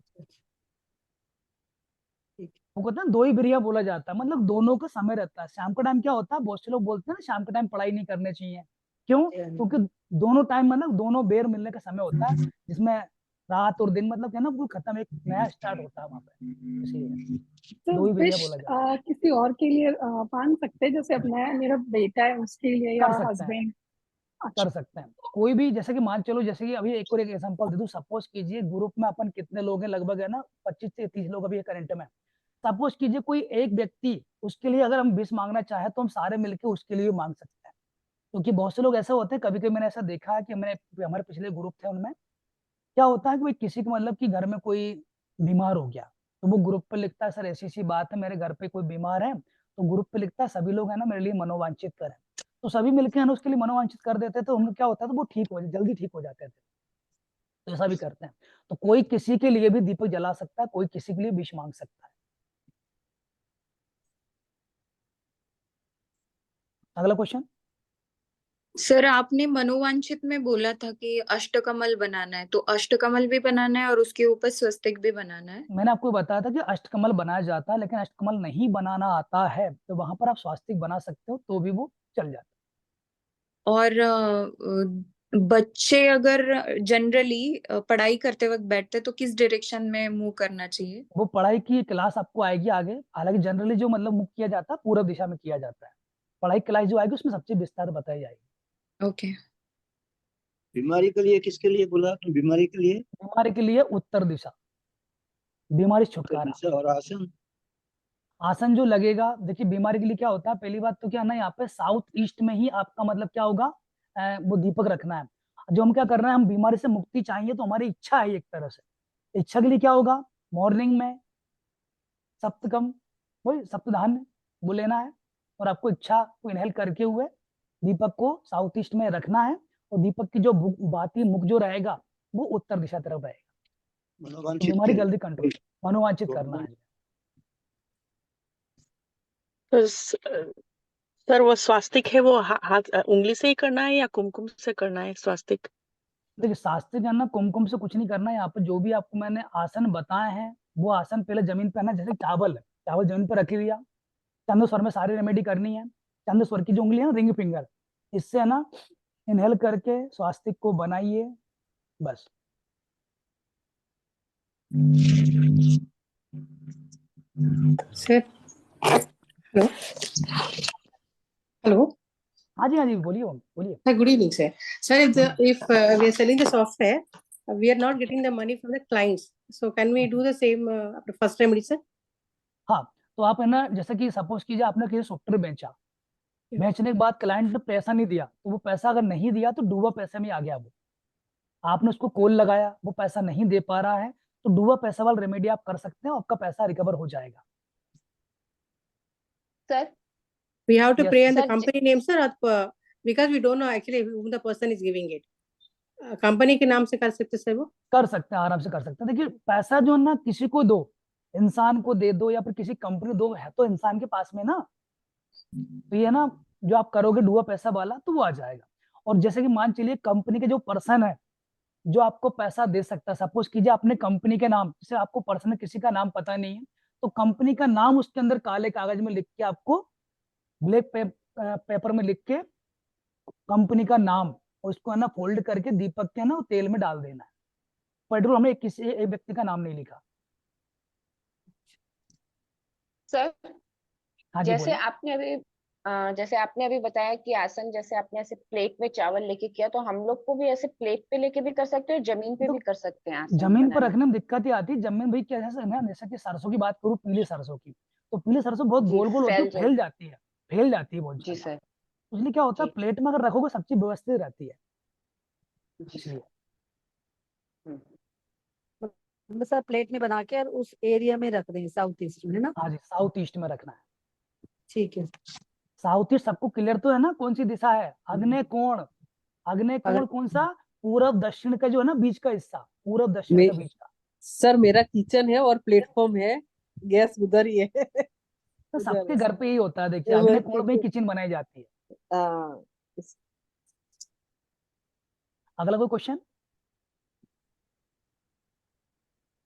वो कहते हैं दो ही बिरिया बोला जाता है, मतलब दोनों का समय रहता है। शाम का टाइम क्या होता है, बहुत से लोग बोलते हैं ना शाम के टाइम पढ़ाई नहीं करनी चाहिए, क्यों? क्योंकि दोनों टाइम मतलब दोनों बेर मिलने का समय होता है, जिसमें रात और दिन मतलब क्या ना वो खत्म, एक नया स्टार्ट होता है वहां पे, इसलिए तो दो ही बिरिया विश बोला जाता है। किसी और के लिए मांग सकते हैं, जैसे अब मैं, मेरा बेटा है उसके लिए या कर सकते हैं, हस्बैंड? कर अच्छा। सकते हैं कोई भी, जैसे कि मान चलो, जैसे कि अभी एक और एक एग्जांपल दे दूं, सपोज कीजिए ग्रुप में अपन कितने लोग हैं, लगभग है ना 25 से 30 लोग अभी करंट में। सपोज कीजिए कोई एक व्यक्ति, उसके लिए अगर हम 20 मांगना चाहे तो हम सारे मिलकर उसके लिए मांग सकते हैं, क्योंकि बहुत से लोग ऐसे होते हैं, कभी कभी मैंने ऐसा देखा है कि हमारे पिछले ग्रुप थे उनमें क्या होता है कि भाई किसी को मतलब कि घर में कोई बीमार हो गया, तो वो ग्रुप पे लिखता है, सर ऐसी सी बात है मेरे घर पे कोई बीमार है, तो ग्रुप पे लिखता है सभी लोग है ना मेरे लिए मनोवांछित करें, तो सभी मिलके है ना उसके लिए मनोवांछित कर देते, तो हम क्या होता है तो वो जल्दी ठीक हो जाते थे। तो ऐसा भी करते हैं, तो कोई किसी के लिए भी दीपक जला सकता है, कोई किसी के लिए विष मांग सकता है। अगला क्वेश्चन। सर आपने मनोवांछित में बोला था कि अष्टकमल बनाना है, तो अष्टकमल भी बनाना है और उसके ऊपर स्वस्तिक भी बनाना है? मैंने आपको बताया था कि अष्टकमल बनाया जाता है, लेकिन अष्टकमल नहीं बनाना आता है तो वहां पर आप स्वास्तिक बना सकते हो, तो भी वो चल जाता और बच्चे अगर जनरली पढ़ाई करते वक्त बैठते तो किस डायरेक्शन में मुंह करना चाहिए? है। वो पढ़ाई की क्लास आपको आएगी आगे, हालांकि जनरली जो मतलब मुख किया जाता है पूरब दिशा में किया जाता है, पढ़ाई क्लास जो आएगी उसमें सबसे विस्तार बताई जाएगी। ओके। बीमारी के लिए किसके लिए बोला आपने? बीमारी के लिए बीमारी के लिए उत्तर दिशा, बीमारी से उत्तर छुटकारा। दिशा। और आसन? आसन जो लगेगा, देखिए बीमारी के लिए क्या होता है, पहली बात तो क्या ना, यहाँ पे साउथ ईस्ट में ही आपका मतलब क्या होगा, वो दीपक रखना है। जो हम क्या कर रहे हैं, हम बीमारी से मुक्ति चाहिए, तो हमारी इच्छा है एक तरह से, इच्छा के लिए क्या होगा, मॉर्निंग में सप्तकम, वही सप्तधान्य वो लेना है, और आपको इच्छा को इनहेल करके हुए दीपक को साउथ ईस्ट में रखना है, और दीपक की जो बाती मुख जो रहेगा वो उत्तर दिशा तरफ रहेगा, तो मनोवांछित बीमारी के लिए। जल्दी कंट्रोल, मनोवांछित करना है। तो सर वो स्वास्तिक है वो हाथ उंगली से ही करना है या कुमकुम से करना है स्वास्तिक? देखिए शास्त्रीय जानना, कुमकुम से कुछ नहीं करना है, यहाँ पे जो भी आपको मैंने आसन बताए हैं वो आसन पहले जमीन पे, ना जैसे चावल है, चावल जमीन पे रख लिया, चंद्र स्वर में सारी रेमेडी करनी है, चंद्र स्वर की जो उंगली है ना, रिंग फिंगर, इससे है ना इनहेल करके स्वास्तिक को बनाइए, बस। सर हेलो हेलो हाँ जी, हाँ जी, बोलिए बोलिए। Sir, good evening sir. Sir, if we are selling the software, we are not getting the money from the clients. So can we do the same after first remedy, sir? हाँ, तो आप है ना, जैसे कि सपोज कीजिए आपने किसी सॉफ्टवेयर बेचा, बेचने के बाद क्लाइंट ने पैसा नहीं दिया, तो वो पैसा अगर नहीं दिया तो डूबा पैसे में आ गया वो, आपने उसको कॉल लगाया, वो पैसा नहीं दे पा रहा है, तो डूबा पैसा वाला रेमेडी आप कर सकते हैं, आपका पैसा रिकवर हो जाएगा। Sir We have to Yes. pray on the Sir, company name, sir, because we don't know actually whom the person is giving it. Company के नाम से कर सकते सर वो? कर सकते हैं, आराम से कर सकते हैं। देखिए पैसा जो है ना किसी को दो, इंसान को दे दो या फिर किसी कंपनी दो, है तो इंसान के पास में ना, तो ये ना जो आप करोगे डूबा पैसा वाला तो वो आ जाएगा। और जैसे कि मान चलिए कंपनी के जो पर्सन है जो आपको पैसा दे सकता है, सपोज कीजिए आपने कंपनी के नाम, जैसे आपको पर्सन किसी का नाम पता नहीं है, तो कंपनी का नाम उसके अंदर काले कागज में लिख के, आपको ब्लैक पेपर में लिख के कंपनी का नाम, उसको है ना फोल्ड करके दीपक के ना वो तेल में डाल देना है। पेट्रोल हमें किसी एक व्यक्ति का नाम नहीं लिखा। सर हाँ जी जैसे बोलिए। आपने अभी जैसे आपने अभी बताया कि आसन जैसे आपने ऐसे प्लेट में चावल लेके किया, तो हम लोग को भी ऐसे प्लेट पे लेके भी कर सकते हैं और जमीन पे तो भी कर सकते हैं आसन जमीन पर बनाना। रखने में दिक्कत ही आती है। जमीन भाई क्या जैसे ना, जैसे कि सरसों की बात करूँ, पीली सरसों की, तो पीली सरसों बहुत जी, गोल गोल होती है, फैल फैल जाएगी। जाती है, फैल जाती है बहुत जी ज्यादा। सर। इसलिए क्या होता है, जी प्लेट में अगर रखोगे सब चीज व्यवस्थित रहती है, जी सर। इसलिए। हम्म। मतलब सर प्लेट में बना के और उस एरिया में रख देंगे, साउथ ईस्ट में, है ना? हाँ जी, साउथ ईस्ट में रखना है। ठीक है। साउथ ईस्ट सबको क्लियर तो है ना, कौन सी दिशा है? आग्नेय कोण। आग्नेय अगर कोण कौन सा? पूरब दक्षिण का जो है ना, बीच का हिस्सा, पूरब दक्षिण मे का बीच का। सर मेरा किचन है और प्लेटफॉर्म है, गैस उधर ही है। तो उधर सबके है घर पे यही होता है, देखिए, तो आग्नेय मैं- कोण में किचन बनाई जाती है। हाँ, अगला कोई क्वेश्चन?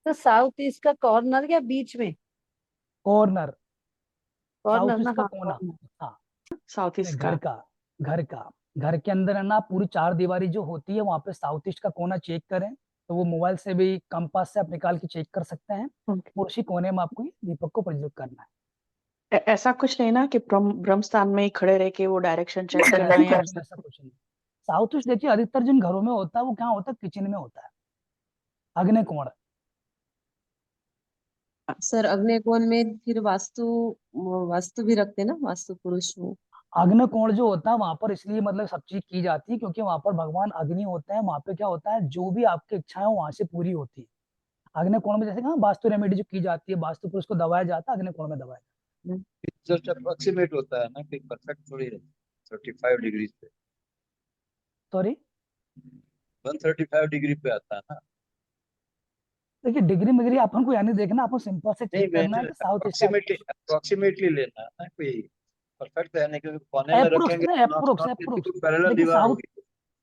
तो साउथ ईस्ट का कॉर्नर या बीच में? कॉर्नर। कॉर्नर साउथ ना, ईस्ट का हाँ कोना। कॉर्नर। हाँ, साउथ ईस्ट घर का। का, घर का, घर के अंदर है ना, पूरी चार दीवारी जो होती है वहां पे साउथ ईस्ट का कोना चेक करें, तो वो मोबाइल से भी कंपास से आप निकाल के चेक कर सकते हैं। Okay. और उसी कोने में आपको ये दीपक को प्रज्वलित करना है। ऐसा कुछ नहीं ना कि ब्रह्म स्थान में ही खड़े रह के वो डायरेक्शन चेक नहीं, करना ऐसा है या कुछ नहीं, ऐसा कुछ नहीं। साउथ ईस्ट देखिए, अधिकतर जिन घरों में होता है वो क्या होता है, किचन में होता है, अग्नि कोण। सर अग्नि कोण में फिर वास्तु, वास्तु भी रखते हैं ना, वास्तु पुरुष में। अग्नि कोण जो होता है वहां पर इसलिए मतलब सब चीज की जाती है क्योंकि वहां पर भगवान अग्नि होते हैं। वहां पे क्या होता है, जो भी आपकी इच्छाएं वहां से पूरी होती है। अग्नि कोण में जैसे कहा, वास्तु रेमेडी जो की जाती है, वास्तु पुरुष को दबाया जाता है, अग्नि कोण में दबाया जाता जस्ट अप्रोक्सीमेट होता है ना, कि परफेक्ट थोड़ी है। 35 डिग्री पे, है। सॉरी, 135 डिग्री पे आता है ना। देखिए डिग्री मिग्री अपन को यानी देखना, अपन सिंपल से नहीं, चेक करना है कि साउथ ईस्ट का अप्रोक्सीमेटली लेना है ना, कोई परफेक्ट है नहीं, क्योंकि कोने में अप्रोक्स रखेंगे नहीं, तो अप्रोक्स नॉर्थ ईस्ट की अप्रोक्स। कोई पैरेलल देखिए दीवार साउथ, होगी।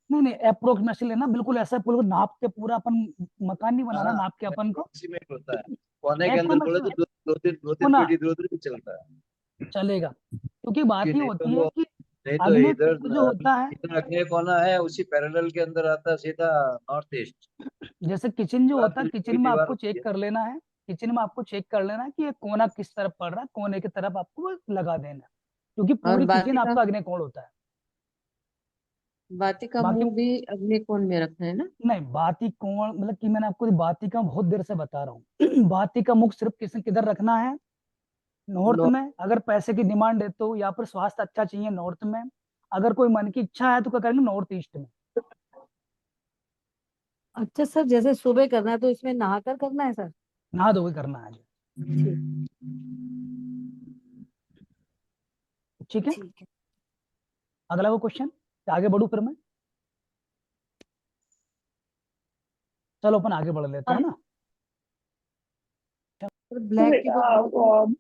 नहीं नहीं, अप्रोक्स में से लेना, बिल्कुल ऐसा पूरा नाप के, पूरा अपन मकान नहीं बनाना हाँ, नाप के अपन को। अप्रोक्सीमेट होता है। कोने के अंदर अप्रोक्स बोले तो दो तीन होना पेटी इधर उधर भी चलता है। चलेगा, क्योंकि बात कि ये नहीं तो होती है वो, कि नहीं तो अग्नि इधर कोण जो होता है, इधर अग्नि कोना है, उसी पैरेलल के अंदर आता है सीधा नॉर्थ ईस्ट। जैसे किचन जो होता है, कोई किचन में दीवार आपको होती चेक है। कर लेना है। किचन में आपको चेक कर लेना है कि ये कोना किस तरफ पड़ रहा है, कोने की तरफ आपको वो लगा देना है, क्योंकि और पूरी किचन बाती का, आपका अग्नि कोण होता है। बाती का बाकी मुंह भी अग्नि कोण में रखना है ना। नहीं, बाती कोण मतलब कि मैंने आपको बाती का बहुत देर से बता रहा हूँ। बाती का मुख सिर्फ किधर रखना है? North north. में। अगर पैसे की डिमांड है तो, या फिर स्वास्थ्य अच्छा चाहिए, नॉर्थ में। अगर कोई मन की इच्छा है तो क्या करेंगे, नॉर्थ ईस्ट में। अच्छा सर, जैसे सुबह करना है तो इसमें नहाकर करना है सर? नहा धो के करना है। ठीक। ठीक है, ठीक है। अगला वो क्वेश्चन, आगे बढ़ू फिर मैं? चलो अपन आगे बढ़ लेते हैं ना। सर ब्लैक की तो बहुत,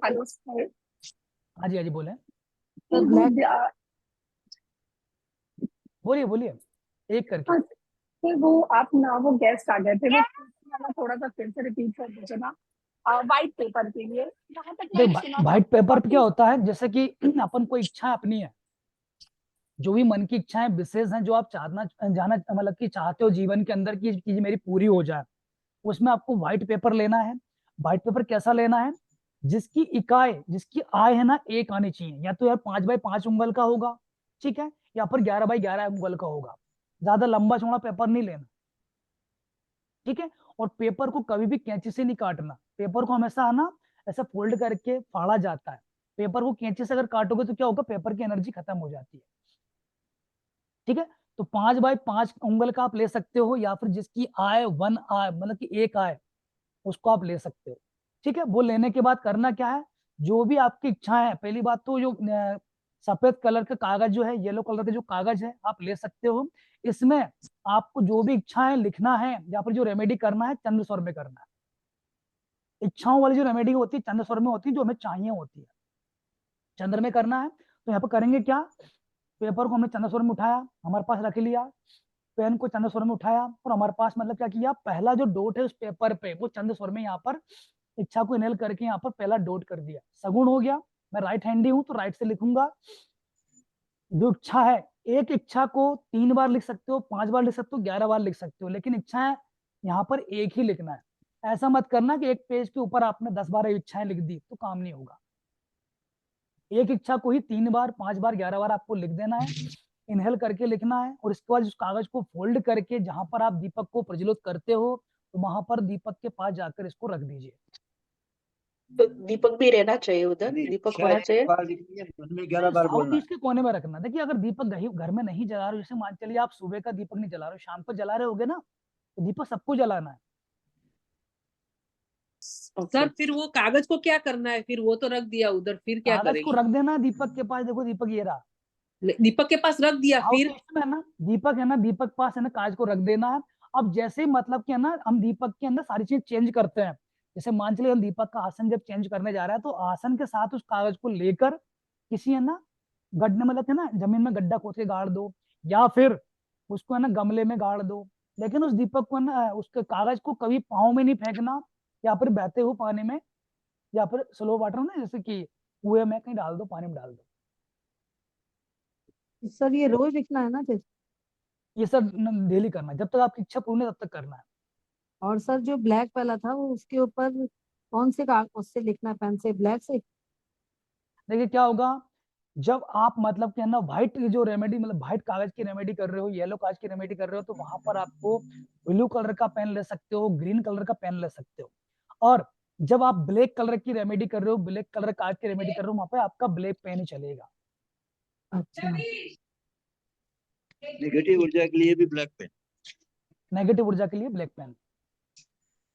हेलो सर। हाँ जी, हाँ जी, बोले, सर ब्लैक। बोलिए बोलिए, एक करके। हाँ सर, वो आप ना, वो गेस्ट आ गए थे, वो वाला थोड़ा सा फिर से रिपीट कर दीजिए ना, व्हाइट पेपर के लिए, जहाँ तक मैंने देख, सुना था। व्हाइट पेपर पे क्या होता है, जैसे कि अपन कोई इच्छा अपनी है, जो भी मन की इच्छाएं विशेष हैं, जो आप चाहना जाना मतलब कि चाहते हो जीवन के अंदर की चीज मेरी पूरी हो जाए, उसमें आपको व्हाइट पेपर लेना है। व्हाइट पेपर कैसा लेना है? जिसकी इकाई, जिसकी आय है ना, एक आनी चाहिए। या तो यार 5 बाई 5 उंगल का होगा, ठीक है, या फिर 11 बाई 11 उंगल का होगा। ज्यादा लंबा चौड़ा पेपर नहीं लेना, ठीक है। और पेपर को कभी भी कैंची से नहीं काटना। पेपर को हमेशा है ना ऐसा फोल्ड करके फाड़ा जाता है। पेपर को कैंची से अगर काटोगे तो क्या होगा, पेपर की एनर्जी खत्म हो जाती है, ठीक है। तो 5 बाई 5 उंगल का आप ले सकते हो, या फिर जिसकी आय 1 आय मतलब कि एक आय, उसको आप ले सकते हो, ठीक है। वो लेने के बाद करना क्या है, जो भी आपकी इच्छा है, पहली बात तो जो सफेद कलर का कागज जो है, येलो कलर का जो कागज है, आप ले सकते हो। इसमें आपको जो भी इच्छा है लिखना है, या फिर जो रेमेडी करना है चंद्र स्वर में करना है। इच्छाओं वाली जो रेमेडी होती है चंद्र स्वर में होती है, जो हमें चाहिए होती है, चंद्र में करना है। तो यहाँ पर करेंगे क्या, पेपर को हमने चंद्र स्वर में उठाया, हमारे पास रख लिया। पेन को चंद्र स्वर में उठाया, और हमारे पास मतलब क्या किया, पहला जो डॉट है उस पेपर पे वो चंद्र स्वर में यहाँ पर इच्छा को इनहेल करके यहाँ पर पहला डॉट कर दिया। सगुण हो गया। मैं राइट हैंडी हूं तो राइट से लिखूंगा। जो इच्छा है, एक इच्छा को 3 बार लिख सकते हो, 5 बार लिख सकते हो, 11 बार लिख सकते हो, लेकिन इच्छाएं यहाँ पर एक ही लिखना है। ऐसा मत करना कि एक पेज के ऊपर आपने 10-12 इच्छाएं लिख दी, तो काम नहीं होगा। एक इच्छा को ही 3 बार 5 बार 11 बार आपको लिख देना है, इनहेल करके लिखना है, और इसके बाद उस कागज को फोल्ड करके जहां पर आप दीपक को प्रज्वलित करते हो तो वहां पर दीपक के पास जाकर इसको रख दीजिए। तो दीपक भी रहना चाहिए उधर, नहीं, दीपक इच्छा होना एक चाहिए। बार लिखनी है, मन में 11 बार साउथ बोलना है। ईस्ट के कोने में रखना। देखिए अगर दीपक घर में नहीं जला रहे हो, जैसे मान चलिए आप सुबह का दीपक नहीं जला रहे हो, शाम को जला रहे होगे ना, तो दीपक सबको जलाना है। सर फिर वो कागज को क्या करना है? फिर वो तो रख दिया उधर, फिर क्या कागज को करेंगे? रख देना है दीपक के पास। देखो दीपक ये रहा, दीपक के पास रख दिया, साउथ फिर ईस्ट में है ना दीपक, है ना दीपक पास है ना, कागज को रख देना है। अब जैसे मतलब कि है ना हम दीपक के अंदर सारी चीज चेंज करते हैं, जैसे मान चलिए हम दीपक का आसन जब चेंज करने जा रहा है तो आसन के साथ उस कागज को लेकर किसी है ना गड्ढे, मतलब है ना जमीन में गड्ढा खोद के गाड़ दो, या फिर उसको है ना गमले में गाड़ दो। लेकिन उस दीपक को है ना, उसके कागज को कभी पाँव में नहीं फेंकना, या फिर बहते हुए पानी में, या फिर स्लो वाटर में, जैसे कि कुएं में कहीं डाल दो, पानी में डाल दो। सर ये रोज लिखना है ना फिर? ये सब डेली करना है, जब तक आपकी इच्छा पूर्ण है तब तक करना है। और सर जो ब्लैक वाला था वो उसके ऊपर कौन से कागज उससे लिखना है, पेन से, ब्लैक से? देखिए क्या होगा, जब आप मतलब कि है ना व्हाइट जो रेमेडी, मतलब व्हाइट कागज की रेमेडी कर रहे हो, येलो कागज की रेमेडी कर रहे हो, तो वहां पर आपको ब्लू कलर का पेन ले सकते हो, ग्रीन कलर का पेन ले सकते हो। और जब आप ब्लैक कलर की रेमेडी कर रहे हो, ब्लैक कलर कागज की रेमेडी कर रहे हो, वहां पे आपका ब्लैक पेन ही चलेगा। अच्छा। नेगेटिव ऊर्जा के लिए भी ब्लैक पेन। नेगेटिव ऊर्जा के लिए ब्लैक पेन,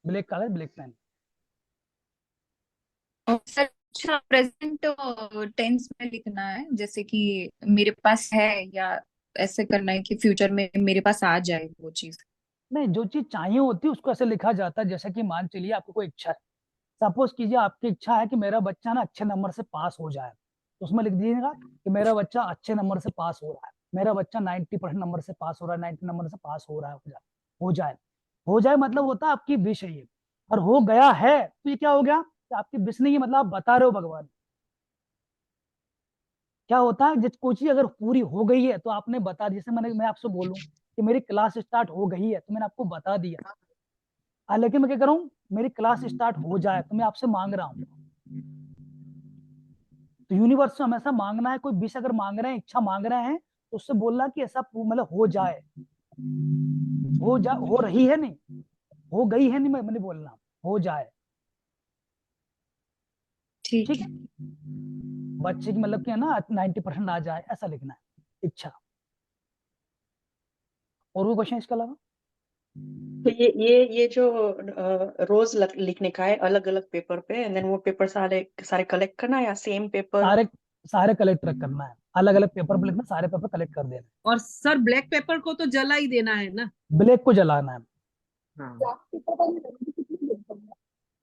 ब्लैक कागज ब्लैक पेन। और सर अच्छा प्रेजेंट टेंस में लिखना है, जैसे कि मेरे पास है, या ऐसे करना है कि फ्यूचर में मेरे पास आ जाए वो चीज? नहीं, जो चीज चाहिए होती है उसको ऐसे लिखा जाता है, जैसे कि मान चलिए आपको कोई इच्छा है, सपोज कीजिए आपकी इच्छा है कि मेरा बच्चा ना अच्छे नंबर से पास हो जाए, तो उसमें लिख दीजिएगा कि मेरा बच्चा अच्छे नंबर से पास हो रहा है, मेरा बच्चा 90% नंबर से पास हो रहा है, 90 नंबर से पास हो रहा है, हो जाए। हो जाए मतलब होता है आपकी विश है ये, और हो गया है तो ये क्या हो गया कि आपकी विश नहीं है, मतलब आप बता रहे हो भगवान। क्या होता है जब कोई चीज अगर पूरी हो गई है तो आपने बता दिया, जैसे मैं आपसे बोलूं कि मेरी क्लास स्टार्ट हो गई है तो मैंने आपको बता दिया। लेकिन मैं क्या करूं, मेरी क्लास स्टार्ट हो जाए तो मैं आपसे मांग रहा हूँ। तो यूनिवर्स से हमेशा मांगना है, कोई विश अगर मांग रहे हैं, इच्छा मांग रहे हैं, तो उससे बोलना कि ऐसा मतलब हो जाए, हो रही है नहीं, हो गई है नहीं, मैंने बोलना हो जाए। ठीक ठीक है। है, बच्चे की मतलब क्या ना 90% आ जाए, ऐसा लिखना है इच्छा। और वो क्वेश्चन इसके अलावा? तो ये जो रोज लिखने का है अलग अलग पेपर पे, एंड देन वो पेपर सारे सारे कलेक्ट करना है या सेम पेपर? सारे सारे कलेक्ट करना है, अलग अलग पेपर पे लिखना, सारे पेपर कलेक्ट कर देना और सर ब्लैक पेपर को तो जला ही देना है ना? है, ब्लैक को जलाना है। हाँ।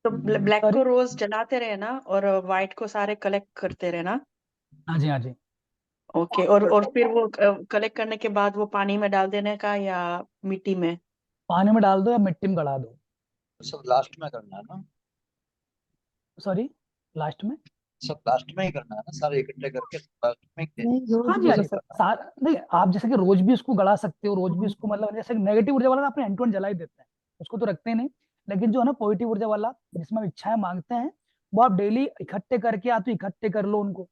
तो ब्लैक सॉरी, को रोज जलाते रहना और व्हाइट को सारे कलेक्ट करते रहना। हाँ जी हाँ जी। ओके। और फिर वो कलेक्ट करने के बाद वो पानी में डाल देने का या मिट्टी में? पानी में डाल दो या मिट्टी में गड़ा दो। सब लास्ट में करना है ना? सॉरी, लास्ट में? सब लास्ट में ही करना है ना, सारे इकट्ठे करके लास्ट में ही नहीं, हाँ रोज जी भी हाँ कर जी, सकता सारा नहीं, आप जैसे कि रोज भी उसको गड़ा सकते हो, रोज भी उसको मतलब जैसे नेगेटिव ऊर्जा वाला आपने एंड जला ही देते हैं, उसको तो रखते ही नहीं। लेकिन जो है ना पॉजिटिव ऊर्जा वाला, जिसमें हम इच्छाएं मांगते हैं, वो आप डेली इकट्ठे करके, या तो इकट्ठे कर लो उनको,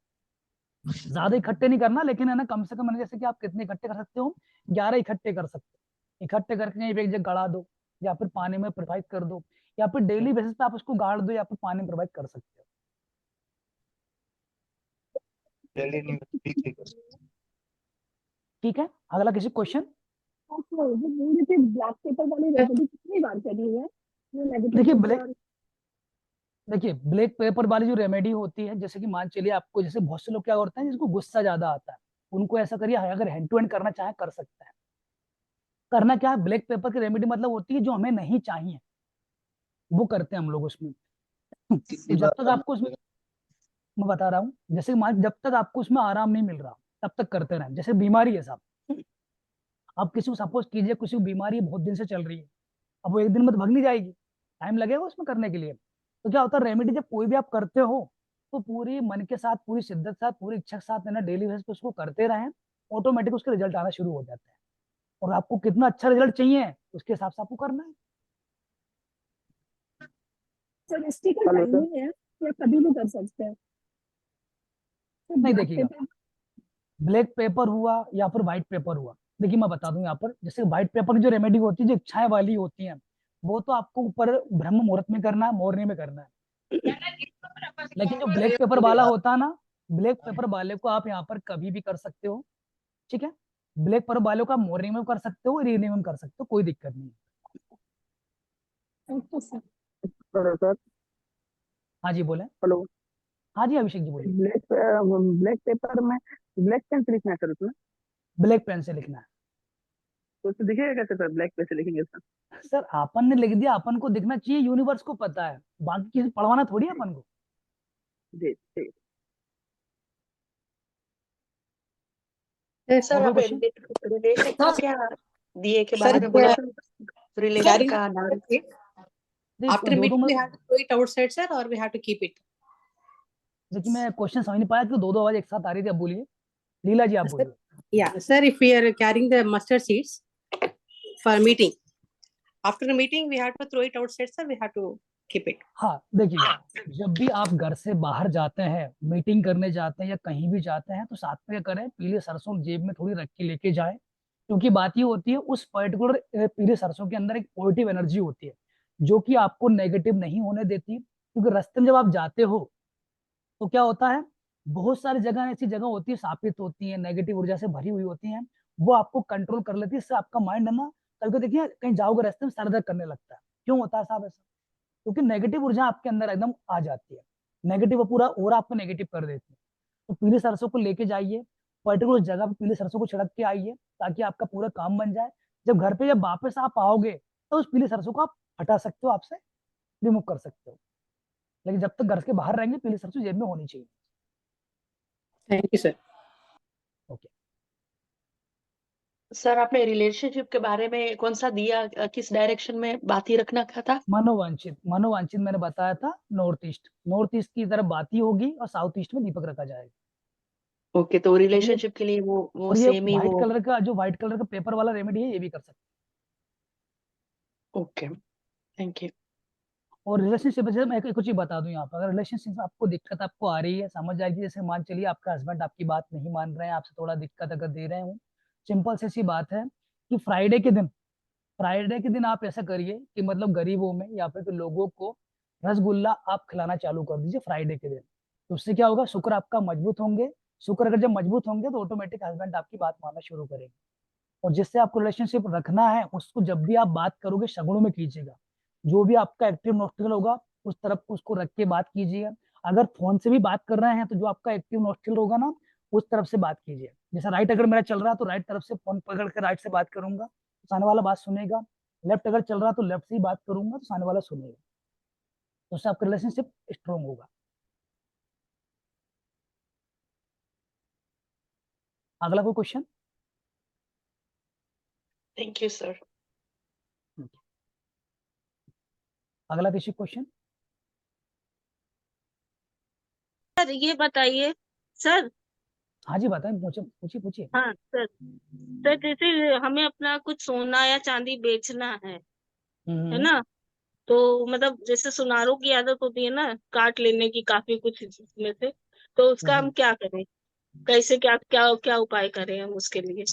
ज्यादा इकट्ठे नहीं करना, लेकिन है ना कम से कम जैसे कि आप कितने इकट्ठे कर सकते हो, 11 इकट्ठे कर सकते हो। इकट्ठे करके कहीं पे एक जगह गड़ा दो, या फिर पानी में प्रोवाइड कर दो, या फिर डेली बेसिस पे आप उसको गाड़ दो, या फिर पानी में प्रोवाइड कर सकते हो। डेली नहीं, वीकली कर सकते। ठीक है, अगला किसी क्वेश्चन? ब्लैक पेपर वाली रेमेडी कितनी बार करनी है? वो नेगेटिव देखिए ऊर्जा ब्लैक और देखिए ब्लैक पेपर वाली जो रेमेडी होती है, जैसे कि मान चलिए आपको, जैसे बहुत से लोग क्या करते हैं जिसको गुस्सा ज्यादा आता है, उनको ऐसा करिए, अगर हैंड टू हैंड करना चाहे कर सकते हैं। करना क्या है, ब्लैक पेपर की रेमेडी मतलब होती है जो हमें नहीं चाहिए वो करते हैं हम लोग उसमें। तो कितनी जब बार तक करना आपको उसमें, पड़ेगा? मैं बता रहा हूँ, जैसे कि जब तक आपको उसमें आराम नहीं मिल रहा तब तक करते रहें। जैसे बीमारी है साहब, आप किसी को सपोज कीजिए किसी को बीमारी बहुत दिन से चल रही है, अब वो एक दिन में तो भाग नहीं जाएगी, टाइम लगेगा उसमें करने के लिए। तो क्या होता है, रेमेडी जब कोई भी आप करते हो तो पूरी मन के साथ, पूरी शिद्दत के साथ, पूरी इच्छा के साथ है ना डेली बेसिस पे उसको करते रहें, ऑटोमेटिक उसके रिजल्ट आना शुरू हो जाते हैं। और आपको कितना अच्छा रिजल्ट चाहिए उसके हिसाब से आपको करना है। सर इसकी कोई टाइमिंग है या कभी भी कर सकते हैं? नहीं ब्लैक देखिएगा, पेपर ब्लैक पेपर हुआ या फिर व्हाइट पेपर हुआ, देखिए मैं बता दूं यहाँ पर, जैसे व्हाइट पेपर की जो रेमेडी होती है, जो इच्छाएं वाली होती हैं, वो तो आपको ऊपर ब्रह्म मुहूर्त में करना है, मॉर्निंग में करना है। लेकिन जो ब्लैक पेपर वाला होता है ना, ब्लैक पेपर वाले को आप यहाँ पर कभी भी कर सकते हो, ठीक है। ब्लैक पेपर वाले को आप मॉर्निंग में कर सकते हो, इवनिंग में कर सकते हो, कोई दिक्कत नहीं है। Okay sir. सर हाँ जी बोले। हेलो। हाँ जी अभिषेक जी बोलिए। ब्लैक पेपर में ब्लैक पेन से लिखना है सर उसमें? ब्लैक पेन से लिखना है तो उसमें दिखेगा कैसे सर, ब्लैक पेन से लिखेंगे सर? सर, अपन ने लिख दिया, अपन को दिखना चाहिए, यूनिवर्स को पता है, बाकी किसी पढ़वाना थोड़ी है अपन को। जी ठीक। सर और कोई आप क्वेश्चन? रिलेशन का क्या दिए के Sir, बारे में बोला सर, रिलेशन carrying का it. After दो meeting, we मतलब have to throw it outside, sir, or we have to keep it? देखिए मैं क्वेश्चन समझ नहीं पाया कि दो आवाज एक साथ आ रही थी, अब बोलिए लीला जी, आप Sir, बोलिए। yeah, sir, if we are carrying the mustard seeds for meeting, after the meeting, we have to throw it outside, sir, we have to keep it. हाँ देखिए, जब भी आप घर से बाहर जाते हैं, मीटिंग करने जाते हैं या कहीं भी जाते हैं, तो साथ में क्या करें, पीले सरसों जेब में थोड़ी रख के लेके जाए, क्योंकि बात ये होती है उस पर्टिकुलर पीले सरसों के अंदर एक पॉजिटिव एनर्जी होती है, जो कि आपको नेगेटिव नहीं होने देती। क्योंकि रास्ते में जब आप जाते हो तो क्या होता है, बहुत सारी जगह ऐसी जगह होती है, शापित होती है, नेगेटिव ऊर्जा से भरी हुई होती हैं, वो आपको कंट्रोल कर लेती है। इससे आपका माइंड है ना, कल को देखिए कहीं जाओगे रास्ते में सर दर्द करने लगता है, क्यों होता है साहब ऐसा? क्योंकि नेगेटिव ऊर्जा आपके अंदर एकदम आ जाती है, नेगेटिव, पूरा और आपको नेगेटिव कर देती है। तो पीले सरसों को लेके जाइए, पर्टिकुलर जगह पे पीले सरसों को छिड़क के आइए, ताकि आपका पूरा काम बन जाए। जब घर पे जब वापस आप आओगे तो उस पीले सरसों को आप हटा सकते हो, आपसे रिमूव कर सकते हो, लेकिन जब तक घर के बाहर रहेंगे पीले सरसों जेब में होनी चाहिए। Thank you, sir. Okay. Sir आपने रिलेशनशिप के बारे में कौन सा दिया, किस डायरेक्शन में बात ही रखना था? मनोवांछित, मनोवांछित मैंने बताया था, नॉर्थ ईस्ट, नॉर्थ ईस्ट की तरफ बाती होगी और साउथ ईस्ट में दीपक रखा जाएगा। ओके, तो रिलेशनशिप के लिए वो और ये सेम ही व्हाइट वो। कलर का, जो व्हाइट कलर का पेपर वाला रेमेडी है, ये भी कर सकते ओके, थैंक यू। हैं। और रिलेशनशिप से मैं कुछ ही बता दूं यहाँ पर, अगर रिलेशनशिप में आपको दिक्कत आपको आ रही है, समझ आएगी। जैसे मान चलिए आपका हस्बैंड आपकी बात नहीं मान रहे हैं, आपसे थोड़ा दिक्कत अगर दे रहे हो, सिंपल सी सी बात है कि फ्राइडे के दिन आप ऐसा करिए कि मतलब गरीबों में या फिर लोगों को रसगुल्ला आप खिलाना चालू कर दीजिए फ्राइडे के दिन। तो उससे क्या होगा, शुक्र आपका मजबूत होंगे, शुक्र अगर जब मजबूत होंगे तो ऑटोमेटिक हस्बैंड आपकी बात मानना शुरू करेंगे। और जिससे आपको रिलेशनशिप रखना है, उसको जब भी आप बात करोगे शगुनों में कीजिएगा, जो भी आपका एक्टिव नोस्ट्रिल होगा उस तरफ उसको रख के बात कीजिए। अगर फोन से भी बात कर रहे हैं तो जो आपका एक्टिव नोस्ट्रिल होगा ना, उस तरफ से बात कीजिए। जैसे राइट अगर मेरा चल रहा है तो राइट तरफ से फोन पकड़ के राइट से बात करूंगा तो सामने वाला बात सुनेगा, लेफ्ट अगर चल रहा तो लेफ्ट से ही बात करूंगा तो सामने वाला सुनेगा, तो उससे आपका रिलेशनशिप स्ट्रॉन्ग होगा। अगला कोई क्वेश्चन? Thank you sir. अगला किसी क्वेश्चन? सर ये बताइए सर। हाँ जी बताएं, पूछिए पूछिए। हाँ सर, सर जैसे हमें अपना कुछ सोना या चांदी बेचना है ना, तो मतलब जैसे सुनारों की आदत होती है ना काट लेने की काफी कुछ इसमें से, तो उसका हम क्या करें, कैसे क्या क्या क्या उपाय करें हम उसके लिए?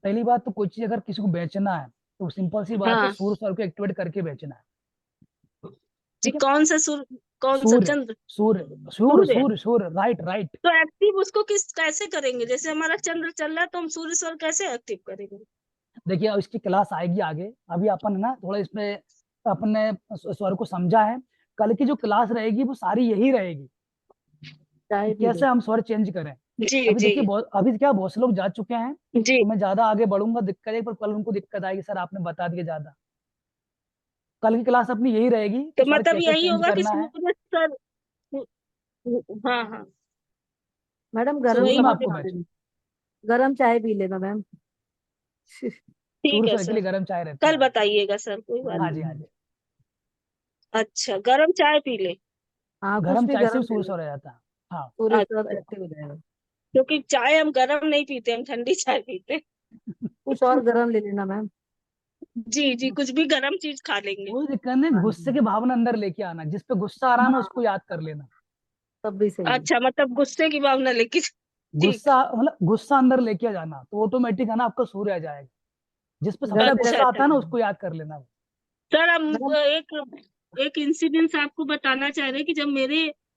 पहली बात तो कोई चीज अगर किसी को बेचना है तो सिंपल सी बात है, हाँ सूर्य स्वर को एक्टिवेट करके बेचना है। जी, ठीक है, कौन सा कौन सा सूर्य चंद्र? सूर्य सूर्य सूर्य। सूर्य सूर्य, राइट राइट। तो एक्टिव उसको कैसे करेंगे? जैसे हमारा चंद्र चल रहा है तो हम सूर्य स्वर कैसे एक्टिव करेंगे? देखिए अब इसकी क्लास आएगी आगे, अभी अपन है ना थोड़ा इसमें अपने स्वर को समझा है। कल की जो क्लास रहेगी वो सारी यही रहेगी, कैसे हम स्वर चेंज करें। जी अभी जी देखिए अभी क्या बहुत से लोग जा चुके हैं, जी। तो मैं ज्यादा आगे बढ़ूंगा दिक्कत है, पर कल उनको दिक्कत आएगी, सर आपने बता दिया ज्यादा। कल की क्लास अपनी यही रहेगी कि तो स्वर मतलब कैसे यही चेंज होगा कि करना है। सूर्य सर। हाँ हाँ मैडम तो गरम वही सूर्य में मुझे। आपको बेच, गरम चाय पी लेना मैम। ठीक सूर्य है स्वर के सर, लिए गर्म चाय रहती कल है। बताइएगा सर, कोई बात हाँ नहीं। जी हाँ जी, अच्छा, गरम चाय पी ले। हाँ कुछ गर्म भी चाय से गरम भी ले सूर्य लो, स्वर आ जाता है। हाँ सूर्य स्वर अच्छा, एक्टिव हो जाएगा। क्योंकि चाय हम गरम नहीं पीते, हम ठंडी चाय पीते। कुछ और गरम ले लेना मैम। जी जी, कुछ भी गरम चीज खा लेंगे। कोई दिक्कत नहीं, हाँ गुस्से की भावना अंदर लेके आना, जिस पे गुस्सा आ रहा है ना हाँ उसको याद कर लेना। तब भी सही है। अच्छा, मतलब गुस्से की भावना लेके ठीक। गुस्सा मतलब गुस्सा अंदर लेके जाना, तो ऑटोमेटिक है ना आपका सूर्य आ जाएगा। जिस पे सबसे ज्यादा जैसे अच्छा गुस्सा आता अच्छा है ना उसको याद कर लेना। सर, हम मैडम, एक इंसिडेंस आपको बताना चाह रहे हैं कि जब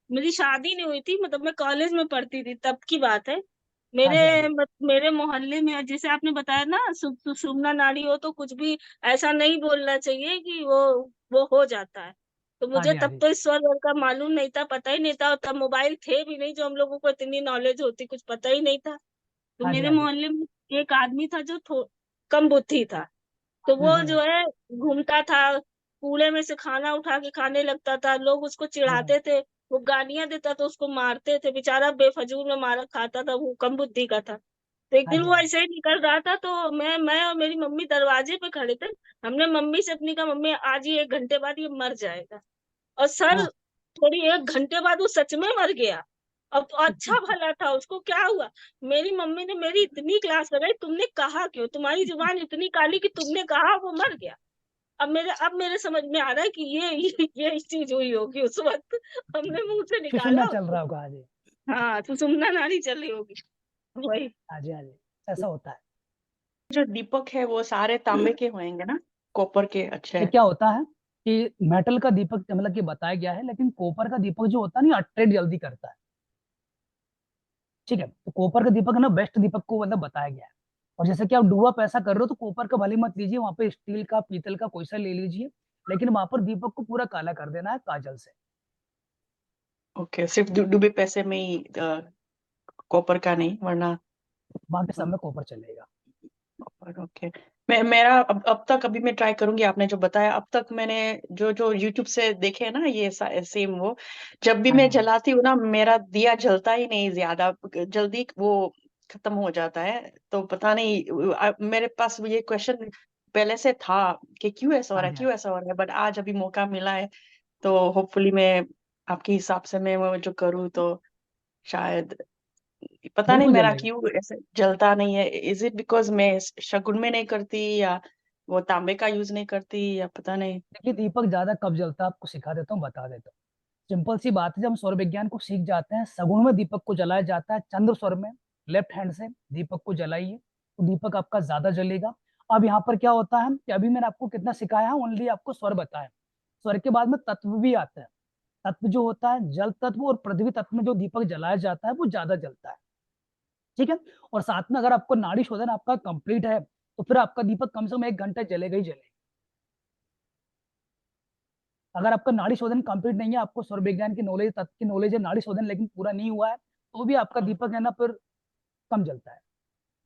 मेरी शादी नहीं हुई थी, मतलब मैं कॉलेज में पढ़ती थी, तब की बात है। हाँ जी, हाँ जी, मेरे मोहल्ले में, जैसे आपने बताया ना, सुषुम्ना नाड़ी हो तो कुछ भी ऐसा नहीं बोलना चाहिए कि वो हो जाता है। तो हाँ मुझे जी, हाँ तब जी, तो इस स्वर वर्ग का मालूम नहीं था, पता ही नहीं था, और तब मोबाइल थे भी नहीं जो हम लोगों को इतनी नॉलेज होती, कुछ पता ही नहीं था। तो हाँ जी, मेरे हाँ जी। मोहल्ले में एक आदमी था जो कम बुद्धि था। तो वो जो हम्म। है घूमता था, कूड़े में से खाना उठा के खाने लगता था, लोग उसको हम्म। चिढ़ाते थे, वो गालियां देता तो उसको मारते थे, बेचारा बेफजूल में मारा खाता था, वो कम बुद्धि का था। तो एक हाँ दिन जी, वो हाँ जी, ऐसे ही निकल रहा था, तो मैं और मेरी मम्मी दरवाजे पे खड़े थे। हमने मम्मी से अपनी कहा, मम्मी आज ही 1 घंटे बाद ये मर जाएगा। और सर, हाँ। थोड़ी 1 घंटे बाद वो सच में मर गया। अब तो अच्छा भला था, उसको क्या हुआ? मेरी मम्मी ने मेरी इतनी क्लास लगाई, तुमने कहा क्यों? तुम्हारी जुबान इतनी काली कि तुमने कहा, वो मर गया। अब मेरे समझ में आ रहा है कि ये चीज हुई होगी उस वक्त, हमने मुंह से सुषुम्ना निकाला चल उसको। रहा होगा। हाँ जी, हाँ, तो सुमना नारी चल रही होगी, वही। हाँ जी, हाँ जी, ऐसा होता है। जो दीपक है वो सारे तांबे के होंगे ना, कॉपर के अच्छे ये हैं। क्या होता है कि मेटल का दीपक मतलब कि बताया गया है, लेकिन कॉपर का दीपक जो होता है ना अट्रैक्ट जल्दी करता है। ठीक है, तो कॉपर का दीपक है ना बेस्ट दीपक को मतलब बताया गया है। और जैसे कि आप डुबा पैसा कर रहे हो तो कॉपर का भले मत लीजिए, वहां पे स्टील का पीतल का कोई सा ले लीजिए, लेकिन वहां पर दीपक को पूरा काला कर देना है काजल से। ओके, सिर्फ डूबे पैसे में ही कॉपर का नहीं, वरना बाकी सब में कॉपर चलेगा। ओके। मेरा अब तक, अभी मैं ट्राई करूंगी आपने जो बताया, अब तक मैंने जो जो यूट्यूब से देखे ना, ये सेम वो, जब भी हाँ मैं जी, हाँ जी, जलाती हूँ ना, मेरा दिया जलता ही नहीं, ज्यादा जल्दी वो खत्म हो जाता है। तो पता नहीं, मेरे पास ये क्वेश्चन पहले से था कि क्यों ऐसा हो हाँ रहा है, जी, हाँ क्यों जी। ऐसा हो रहा है, बट आज अभी मौका मिला है, तो होपफुली मैं आपके हिसाब से मैं वो जो करूँ तो शायद, पता नहीं बिल्कुल मेरा चलेगा। क्यों ऐसे जलता नहीं है। इज इट बिकॉज मैं शगुन में नहीं करती, या वो तांबे का यूज नहीं करती, या पता नहीं। देखिए दीपक ज्यादा कब जलता है आपको सिखा देता हूँ, बता देता हूँ। सिंपल सी बात है, जब हम सौर विज्ञान को सीख जाते हैं, सगुण में दीपक को जलाया जाता है, चंद्र स्वर में लेफ्ट हैंड से दीपक को जलाइए तो दीपक आपका ज्यादा जलेगा। अब यहाँ पर क्या होता है कि अभी मैंने आपको कितना सिखाया है, ओनली आपको स्वर बताया। स्वर के बाद में तत्व भी आता है। तत्व जो होता है जल तत्व और पृथ्वी तत्व में जो दीपक जलाया जाता है वो ज्यादा जलता है। ठीक है। और साथ में अगर आपको नाड़ी शोधन आपका कंप्लीट है तो फिर आपका दीपक कम से कम 1 घंटा जलेगा ही जलेगा। अगर आपका नाड़ी शोधन कंप्लीट नहीं है, आपको सौर विज्ञान की नॉलेज, तत्व की नॉलेज है, नाड़ी शोधन लेकिन पूरा नहीं हुआ है, तो भी आपका दीपक है ना फिर कम जलता है।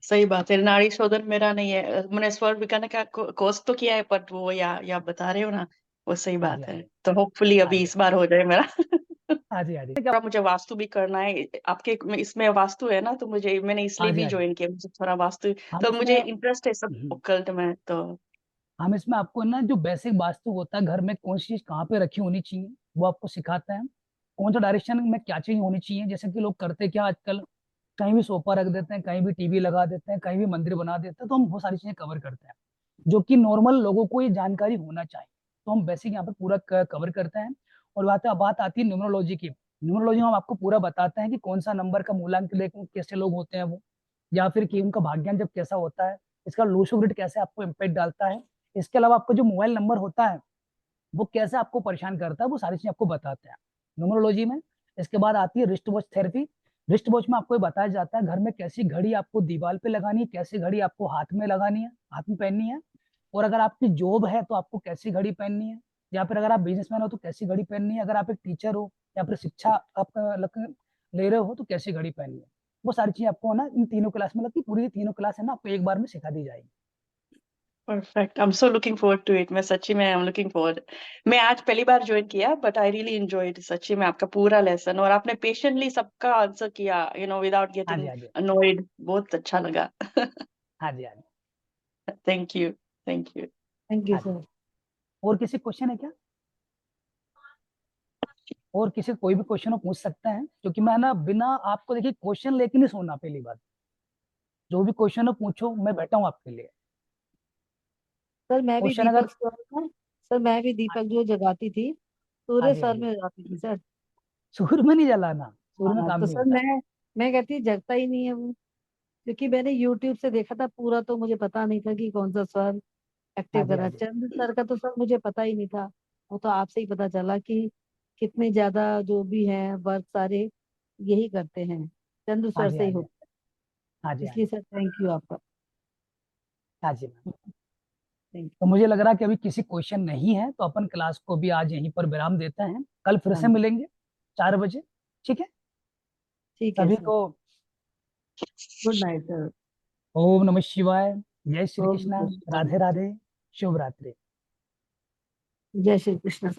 सही बात है, नाड़ी शोधन मेरा नहीं है, मैंने स्वर विज्ञान का कोर्स तो किया है, बट वो या बता रहे हो ना, वो सही हाँ जी, बात हाँ है। जी, तो होपफुली हाँ अभी जी, इस बार हो जाए मेरा। हाँ जी, हाँ जी, थोड़ा मुझे वास्तु भी करना है, आपके इसमें वास्तु है ना, तो मुझे, मैंने हाँ इसलिए जी, भी हाँ जी। ज्वाइन किया, मुझे थोड़ा वास्तु, हम तो इसमें मुझे इंटरेस्ट है सब ओकल्ट में, तो हम इसमें आपको ना जो बेसिक वास्तु होता है, घर में कौन सी चीज कहाँ पे रखी होनी चाहिए वो आपको सिखाते हैं। कौन सा डायरेक्शन में क्या चीज होनी चाहिए, जैसे कि लोग करते क्या आजकल, कहीं भी सोफा रख देते हैं, कहीं भी टीवी लगा देते हैं, कहीं भी मंदिर बना देते हैं, तो हम वो सारी चीजें कवर करते हैं जो कि नॉर्मल लोगों को ये जानकारी होना चाहिए। तो हम बेसिक यहाँ पे पूरा कवर करते हैं। और बात आती है न्यूमरोलॉजी की। न्यूमरोलॉजी में हम आपको पूरा बताते हैं कि कौन सा नंबर का मूलांक लेकर कैसे लोग होते हैं वो, या फिर कि उनका भाग्यांक जब कैसा होता है, इसका लूसो ग्रिड कैसे आपको इम्पेक्ट डालता है। इसके अलावा आपका जो मोबाइल नंबर होता है वो कैसे आपको परेशान करता है, वो सारी चीजें आपको बताते हैं न्यूमरोलॉजी में। इसके बाद आती है wrist watch therapy. Wrist watch में आपको ये बताया जाता है घर में कैसी घड़ी आपको दीवार पे लगानी है, कैसी घड़ी आपको हाथ में लगानी है, हाथ में पहननी है। और अगर आपकी जॉब है तो आपको कैसी घड़ी पहननी है, या फिर अगर आप बिजनेसमैन हो तो कैसी घड़ी पहननी है, अगर आप एक टीचर हो या फिर शिक्षा आप ले रहे हो तो कैसी घड़ी पहननी है। वो सारी चीजें आपको ना इन तीनों क्लास में, मतलब कि पूरी तीनों क्लास है ना आपको एक बार में सिखा दी जाएगी। Perfect, I am so looking forward to it. मैं सच्ची में आई एम लुकिंग फॉरवर्ड। मैं आज पहली बार ज्वाइन किया, बट आई रियली एंजॉयड सच्ची में आपका पूरा लेसन, और आपने पेशेंटली सबका आंसर किया, विदाउट हाँ जी, गेटिंग हाँ जी, अनोयड, बहुत अच्छा लगा। हाँ जी, हाँ जी, thank you, thank you. Thank you हाँ जी। सर। और किसी क्वेश्चन है क्या? और किसी कोई भी क्वेश्चन हो पूछ सकते हैं, क्योंकि मैं ना बिना आपको देखिए क्वेश्चन लेके नहीं सोना। पहली बात, जो भी क्वेश्चन हो पूछो, मैं बैठा हूँ आपके लिए। सर मैं भी क्वेश्चन अगर, दीपक सर, सर मैं भी दीपक जो जगाती थी हाँ सूर्य जी, हाँ सर जी, में जगाती थी सर। सूर में नहीं जलाना, सूर में हाँ काम तो नहीं सर होता। मैं कहती हूँ जगता ही नहीं है वो, क्योंकि मैंने यूट्यूब से देखा था पूरा, तो मुझे पता नहीं था कि कौन सा स्वर हाँ एक्टिव जी, करा। हाँ जी, चंद्र सर का तो सर मुझे पता ही नहीं था, वो तो आपसे ही पता चला कि कितने ज्यादा जो भी है वर्क सारे यही करते हैं, चंद्र हाँ सर जी, से हाँ ही जी, होता हाँ है। जी, हाँ इसलिए जी, सर थैंक यू आपका। हाँ जी मैम। थैंक तो मुझे लग रहा है कि अभी किसी क्वेश्चन नहीं है, तो अपन क्लास को भी आज यहीं पर विराम देते हैं, कल फिर से यू। मिलेंगे 4 बजे। ठीक है, ठीक है सभी सर, को गुड नाइट सर। ओम नमः शिवाय, जय श्री ओम कृष्णा, नमः शिवाय। राधे राधे, शुभ रात्रि। जय श्री कृष्ण।